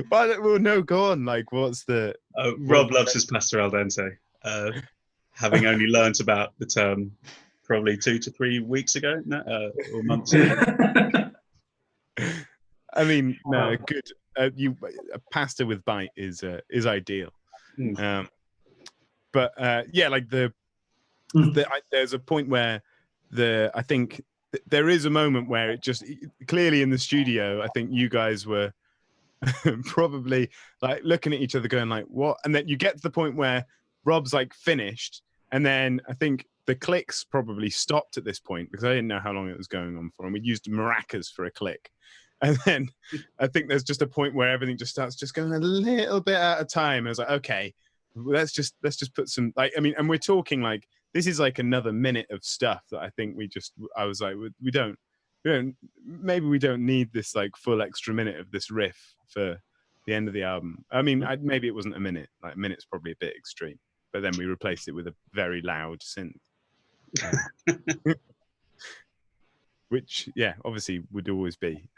Well, no, go on. Like, what's the? Rob loves his pasta al dente. Having only learnt about the term probably 2 to 3 weeks ago, or months ago. I mean, no, good. A pasta with bite is ideal. But yeah, like there's a point where I think there is a moment where it just clearly in the studio, I think you guys were probably like looking at each other going like, what? And then you get to the point where Rob's like finished, and then I think the clicks probably stopped at this point because I didn't know how long it was going on for, and we used maracas for a click. And then I think there's just a point where everything just starts just going a little bit at a time. I was like, okay, let's just put some, like, I mean, and we're talking like, this is like another minute of stuff that I think I was like, maybe we don't need this like full extra minute of this riff for the end of the album. I mean, maybe it wasn't a minute, like a minute's probably a bit extreme, but then we replaced it with a very loud synth. Which, yeah, obviously would always be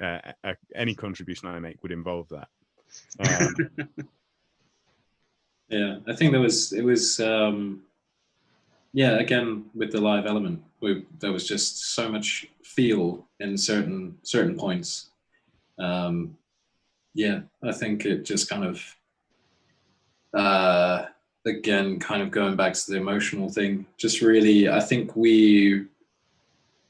any contribution I make would involve that. Yeah, I think it was yeah, again with the live element, there was just so much feel in certain points. Yeah, I think it just kind of again kind of going back to the emotional thing. Just really, I think we.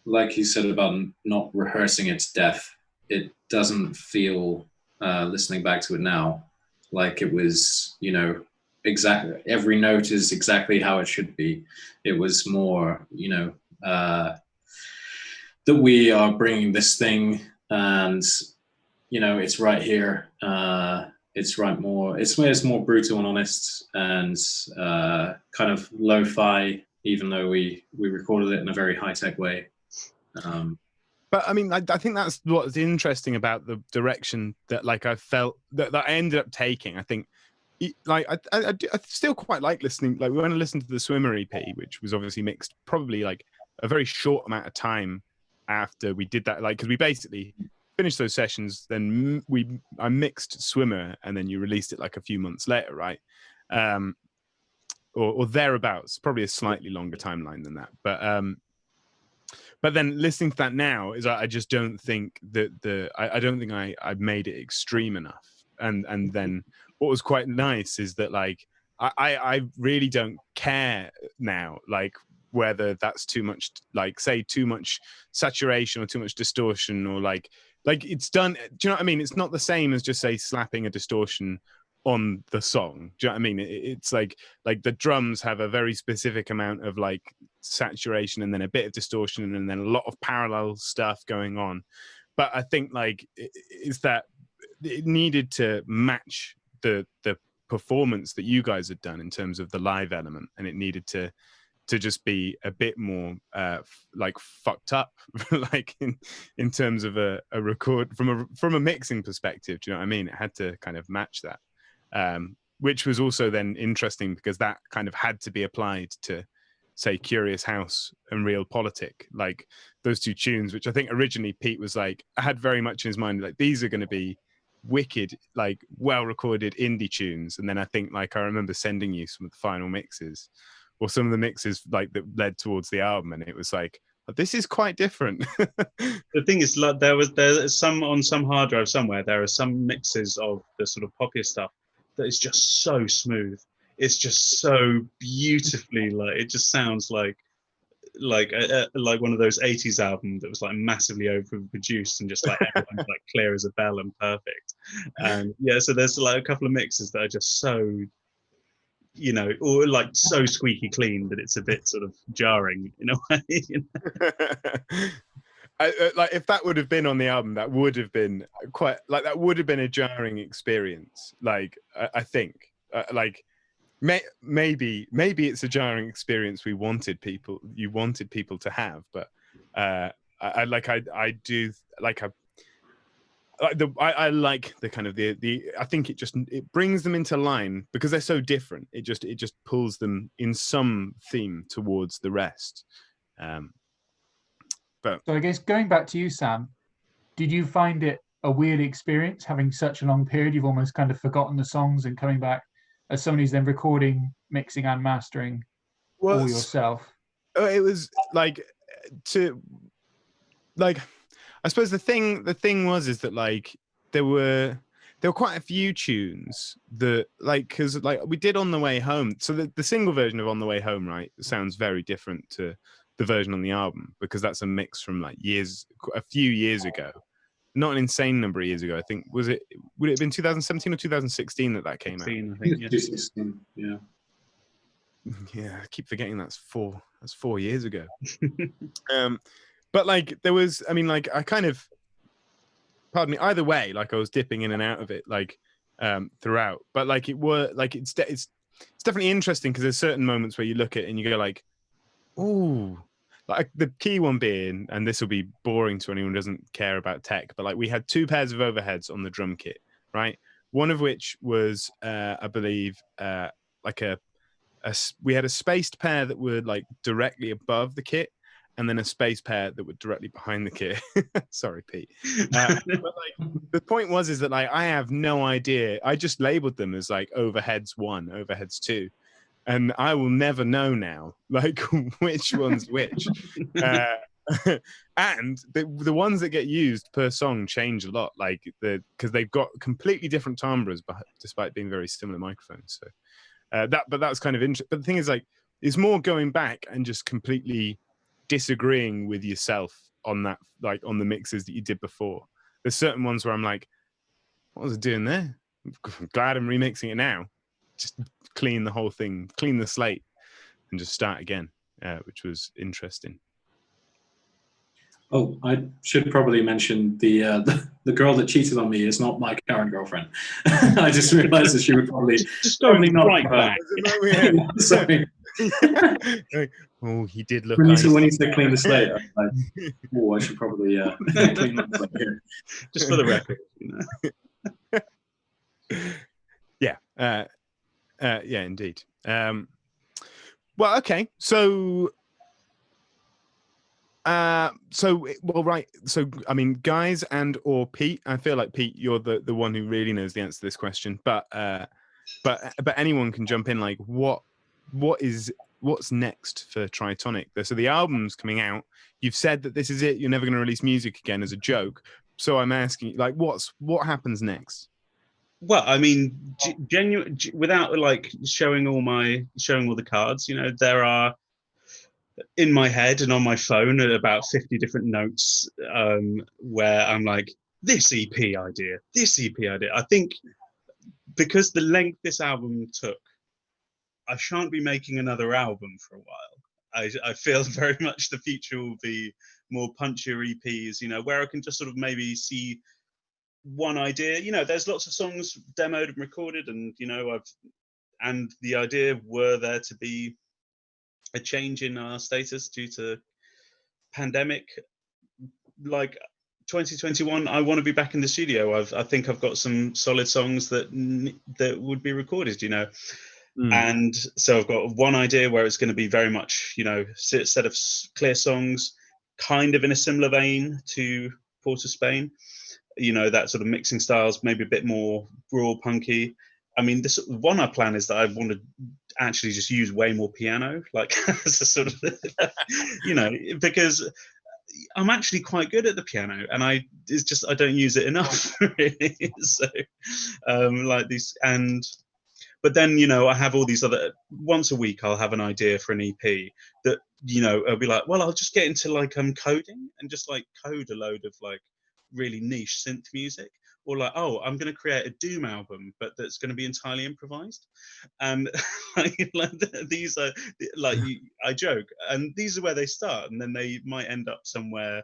Like you said about not rehearsing it to death, it doesn't feel, listening back to it now, like it was, you know, exactly every note is exactly how it should be. It was more, you know, that we are bringing this thing and, you know, it's right here. It's right more, it's more brutal and honest and kind of lo-fi, even though we recorded it in a very high-tech way. But I mean, I think that's what's interesting about the direction that like I felt that I ended up taking. I think like I still quite like listening. Like when I listened to the Swimmer EP, which was obviously mixed probably like a very short amount of time after we did that, like because we basically finished those sessions, then I mixed Swimmer, and then you released it like a few months later, right? Or thereabouts, probably a slightly longer timeline than that, but But then listening to that now is I just don't think that I don't think I've made it extreme enough. And then what was quite nice is that like I really don't care now, like whether that's too much, like say too much saturation or too much distortion, or like it's done. Do you know what I mean? It's not the same as just say slapping a distortion on the song. Do you know what I mean? It's like the drums have a very specific amount of like saturation and then a bit of distortion and then a lot of parallel stuff going on. But I think like is that it needed to match the performance that you guys had done in terms of the live element, and it needed to just be a bit more like fucked up, like in terms of a record from a mixing perspective. Do you know what I mean? It had to kind of match that, which was also then interesting because that kind of had to be applied to say Curious House and Realpolitik, like those two tunes, which I think originally Pete was like, I had very much in his mind, like these are going to be wicked, like well recorded indie tunes. And then I think like I remember sending you some of the final mixes or some of the mixes like that led towards the album, and it was like, oh, this is quite different. The thing is, like, there's some on some hard drive somewhere. There are some mixes of the sort of poppier stuff that is just so smooth. It's just so beautifully, like it just sounds like one of those 80s albums that was like massively overproduced and just like everyone's like clear as a bell and perfect. And yeah, so there's like a couple of mixes that are just so, you know, or like so squeaky clean that it's a bit sort of jarring in a way. You know? Like if that would have been on the album, that would have been quite like that would have been a jarring experience. Like I think like maybe it's a jarring experience you wanted people to have, but I like the kind of the I think it brings them into line because they're so different. It just pulls them in some theme towards the rest. But so I guess going back to you, Sam, did you find it a weird experience having such a long period? You've almost kind of forgotten the songs and coming back as somebody who's then recording, mixing and mastering all yourself. It was like I suppose the thing was that like there were quite a few tunes that like because like we did On the Way Home. So the single version of On the Way Home, right, sounds very different to the version on the album because that's a mix from like a few years ago. Not an insane number of years ago. I think would it have been 2017 or 2016 that came out? I think, yeah. 2016, yeah. Yeah, I keep forgetting that's 4 years ago. But like there was, I mean, like I kind of, pardon me, either way, like I was dipping in and out of it, like throughout. But like it's definitely interesting because there's certain moments where you look at it and you go like, ooh. Like the key one being, and this will be boring to anyone who doesn't care about tech, but like we had 2 pairs of overheads on the drum kit, right? One of which was, I believe, like we had a spaced pair that were like directly above the kit, and then a spaced pair that were directly behind the kit. Sorry, Pete. But like the point is that like I have no idea. I just labeled them as like overheads 1, overheads 2. And I will never know now, like which one's which. And the ones that get used per song change a lot, like because they've got completely different timbres, but despite being very similar microphones. So that's kind of interesting. But the thing is, like, it's more going back and just completely disagreeing with yourself on that, like on the mixes that you did before. There's certain ones where I'm like, what was I doing there? I'm glad I'm remixing it now. Just clean the whole thing, clean the slate, and just start again, which was interesting. Oh, I should probably mention the girl that cheated on me is not my current girlfriend. I just realised that she would probably not right back. Sorry. Oh, he did look. When you said clean the slate, I was like, oh, I should probably clean that slate here. Just for the record, you know. Yeah. Yeah, indeed. Well, okay. So, well, right. So, I mean, guys and or Pete, I feel like Pete, you're the one who really knows the answer to this question, but anyone can jump in. Like, what is what's next for Tritonic? So the album's coming out. You've said that this is it. You're never going to release music again as a joke. So I'm asking, like, what happens next? Well, I mean, genuine without like showing all the cards. You know, there are in my head and on my phone about 50 different notes where I'm like, this EP idea. I think because the length this album took, I shan't be making another album for a while. I feel very much the future will be more punchier EPs, you know, where I can just sort of maybe see one idea. You know, there's lots of songs demoed and recorded, and you know, and the idea were there to be a change in our status due to pandemic. Like 2021, I want to be back in the studio. I think I've got some solid songs that would be recorded, you know. And so I've got one idea where it's going to be very much, you know, set of clear songs, kind of in a similar vein to Port of Spain, you know, that sort of mixing styles, maybe a bit more raw punky. I mean, this one I plan is that I want to actually just use way more piano, like as a sort of, you know, because I'm actually quite good at the piano, and I don't use it enough, really. So, like these, but then, you know, I have all these other. Once a week, I'll have an idea for an EP that, you know, I'll be like, well, I'll just get into like coding and just like code a load of like really niche synth music, or like, oh, I'm going to create a doom album, but that's going to be entirely improvised. And like these are like I joke, and these are where they start, and then they might end up somewhere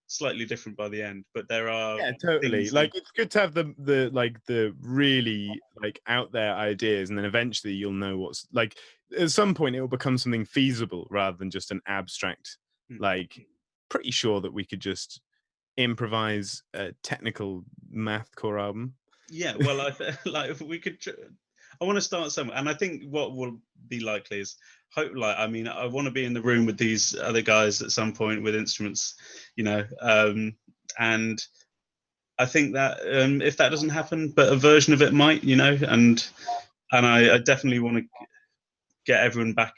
slightly different by the end. But there are totally like it's good to have the really like out there ideas, and then eventually you'll know what's like at some point it will become something feasible rather than just an abstract. Like pretty sure that we could just improvise a technical mathcore album. Yeah, well, like we could. I want to start somewhere, and I think what will be likely is hope. Like, I mean, I want to be in the room with these other guys at some point with instruments, you know, and I think that if that doesn't happen, but a version of it might, you know, and I definitely want to get everyone back,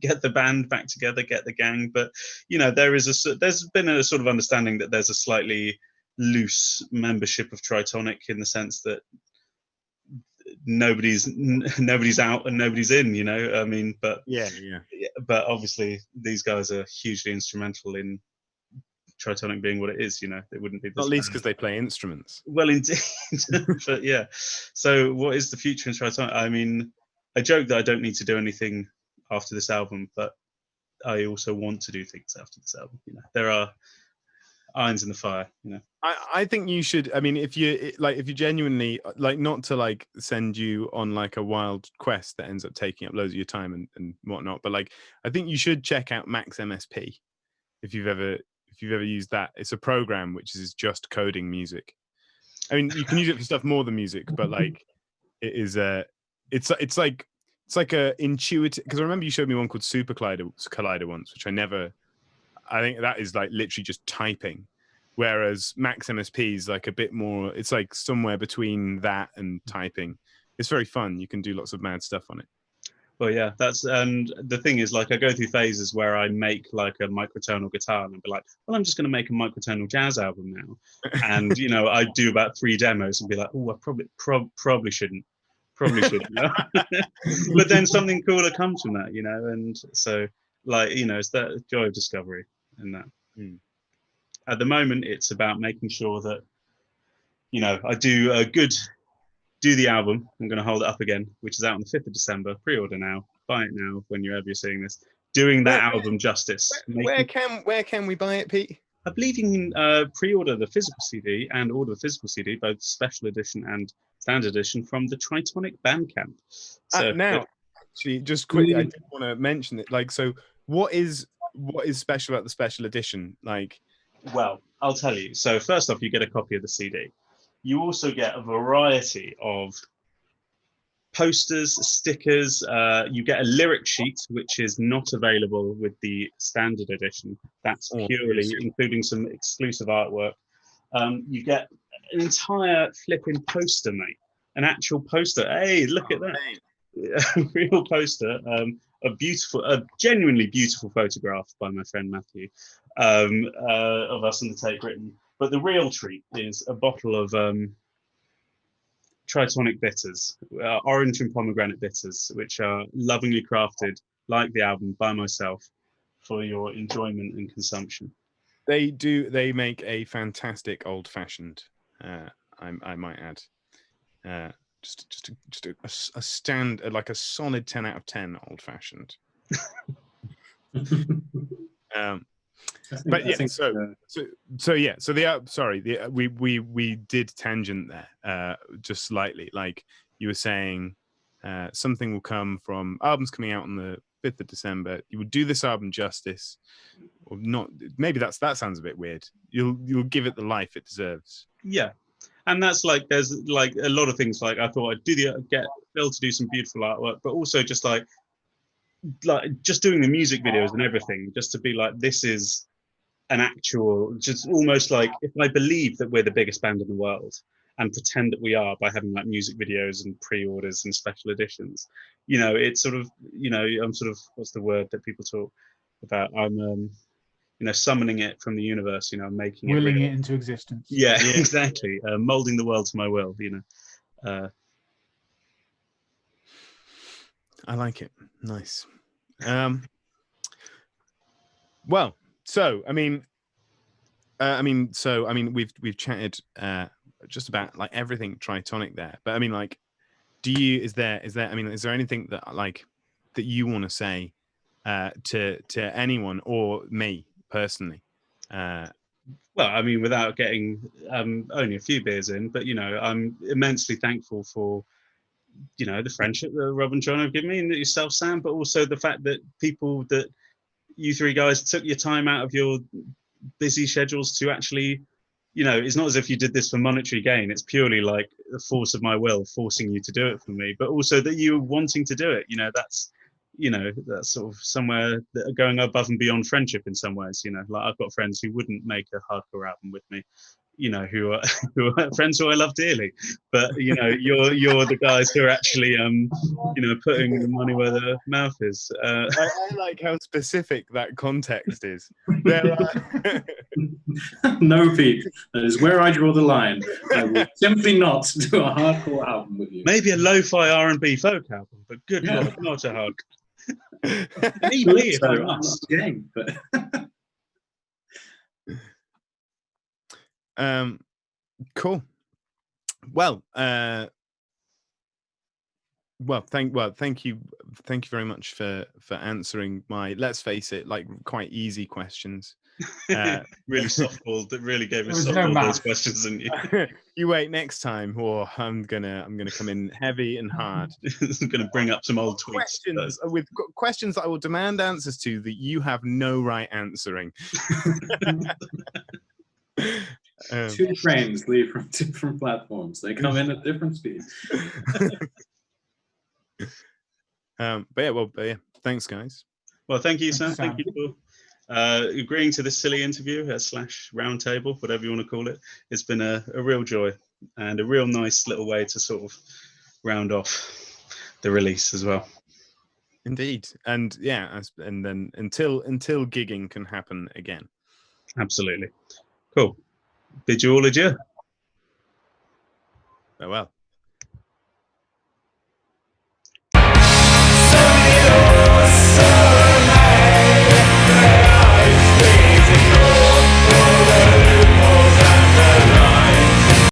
get the band back together, get the gang. But you know, there's been a sort of understanding that there's a slightly loose membership of Tritonic in the sense that nobody's out and nobody's in, you know. I mean, but but obviously these guys are hugely instrumental in Tritonic being what it is, you know. It wouldn't be not least because they play instruments. Well, indeed. But yeah, so what is the future in Tritonic? I mean, I joke that I don't need to do anything after this album, but I also want to do things after this album, you know. There are irons in the fire, you know. I think you should. I mean, if you genuinely like, not to like send you on like a wild quest that ends up taking up loads of your time and whatnot, but like I think you should check out Max MSP if you've ever used that. It's a program which is just coding music. I mean, you can use it for stuff more than music, but like it is it's like a intuitive. Because I remember you showed me one called Super Collider once, which I think that is like literally just typing. Whereas Max MSP is like a bit more, it's like somewhere between that and typing. It's very fun. You can do lots of mad stuff on it. Well, yeah, and the thing is, like, I go through phases where I make like a microtonal guitar and I'll be like, well, I'm just going to make a microtonal jazz album now. And, you know, I do about 3 demos and be like, oh, I probably shouldn't. You know? But then something cooler comes from that, you know? And so, like, you know, it's that joy of discovery and that. At the moment, it's about making sure that, you know, I do the album. I'm going to hold it up again, which is out on the 5th of December. Pre-order now, buy it now whenever you're seeing this. Doing that album justice. Where can we buy it, Pete? I believe you can pre-order the physical CD and order the physical CD, both special edition and standard edition, from the Tritonic Bandcamp. So now, actually, just quickly, I did want to mention it. Like, so what is special about the special edition? Like, well, I'll tell you. So first off, you get a copy of the CD. You also get a variety of posters, stickers. You get a lyric sheet, which is not available with the standard edition. That's purely including some exclusive artwork. You get an entire flipping poster, mate. An actual poster. Hey, look at that. real poster, a genuinely beautiful photograph by my friend Matthew, of us on the tape written. But the real treat is a bottle of Tritonic bitters, orange and pomegranate bitters, which are lovingly crafted, like the album, by myself, for your enjoyment and consumption. They do. They make a fantastic old fashioned. I might add. Just a stand, like a solid 10 out of 10 old fashioned. But yeah, we did tangent there just slightly. Like you were saying, something will come from albums coming out on the 5th of December. You would do this album justice, or not? Maybe that sounds a bit weird. You'll give it the life it deserves. Yeah. And that's like, there's like a lot of things. Like I thought I'd get Phil to do some beautiful artwork, but also just like just doing the music videos and everything, just to be like, this is an actual, just almost like, if I believe that we're the biggest band in the world and pretend that we are by having like music videos and pre-orders and special editions, you know, it's sort of, you know, I'm sort of, what's the word that people talk about? I'm you know, summoning it from the universe, you know, making willing it it into existence. Yeah, exactly. Molding the world to my will, you know. I like it. Nice. Well, so I mean, we've chatted just about like everything Tritonic there, but I mean, like, is there anything that like that you want to say to anyone or me personally? Well, I mean, without getting only a few beers in, but you know, I'm immensely thankful for, you know, the friendship that Rob and Jonno have given me, and yourself, Sam, but also the fact that you three guys took your time out of your busy schedules to actually, you know, it's not as if you did this for monetary gain. It's purely like the force of my will forcing you to do it for me, but also that you wanting to do it. You know, that's sort of somewhere that are going above and beyond friendship in some ways. You know, like I've got friends who wouldn't make a hardcore album with me, you know, who are friends who I love dearly, but you know, you're the guys who are actually you know, putting the money where the mouth is. I like how specific that context is. There are... No, Pete, that is where I draw the line. I will simply not do a hardcore album with you. Maybe a lo-fi R&B folk album, but good lord, not a hug. Maybe if I must. Game, but cool. Well, thank you very much for answering my, let's face it, like quite easy questions. Really softballed. That really gave us those questions, didn't you? You wait next time, or I'm gonna come in heavy and hard. I'm gonna bring up some old tweets with questions that I will demand answers to that you have no right answering. Two trains leave from different platforms. They come in at different speeds. But yeah, thanks, guys. Well, thank you, Sam. Thank you for agreeing to this silly interview / roundtable, whatever you want to call it. It's been a real joy and a real nice little way to sort of round off the release as well. Indeed, and yeah, and then until gigging can happen again. Absolutely. Cool. Bid you all adieu. Farewell.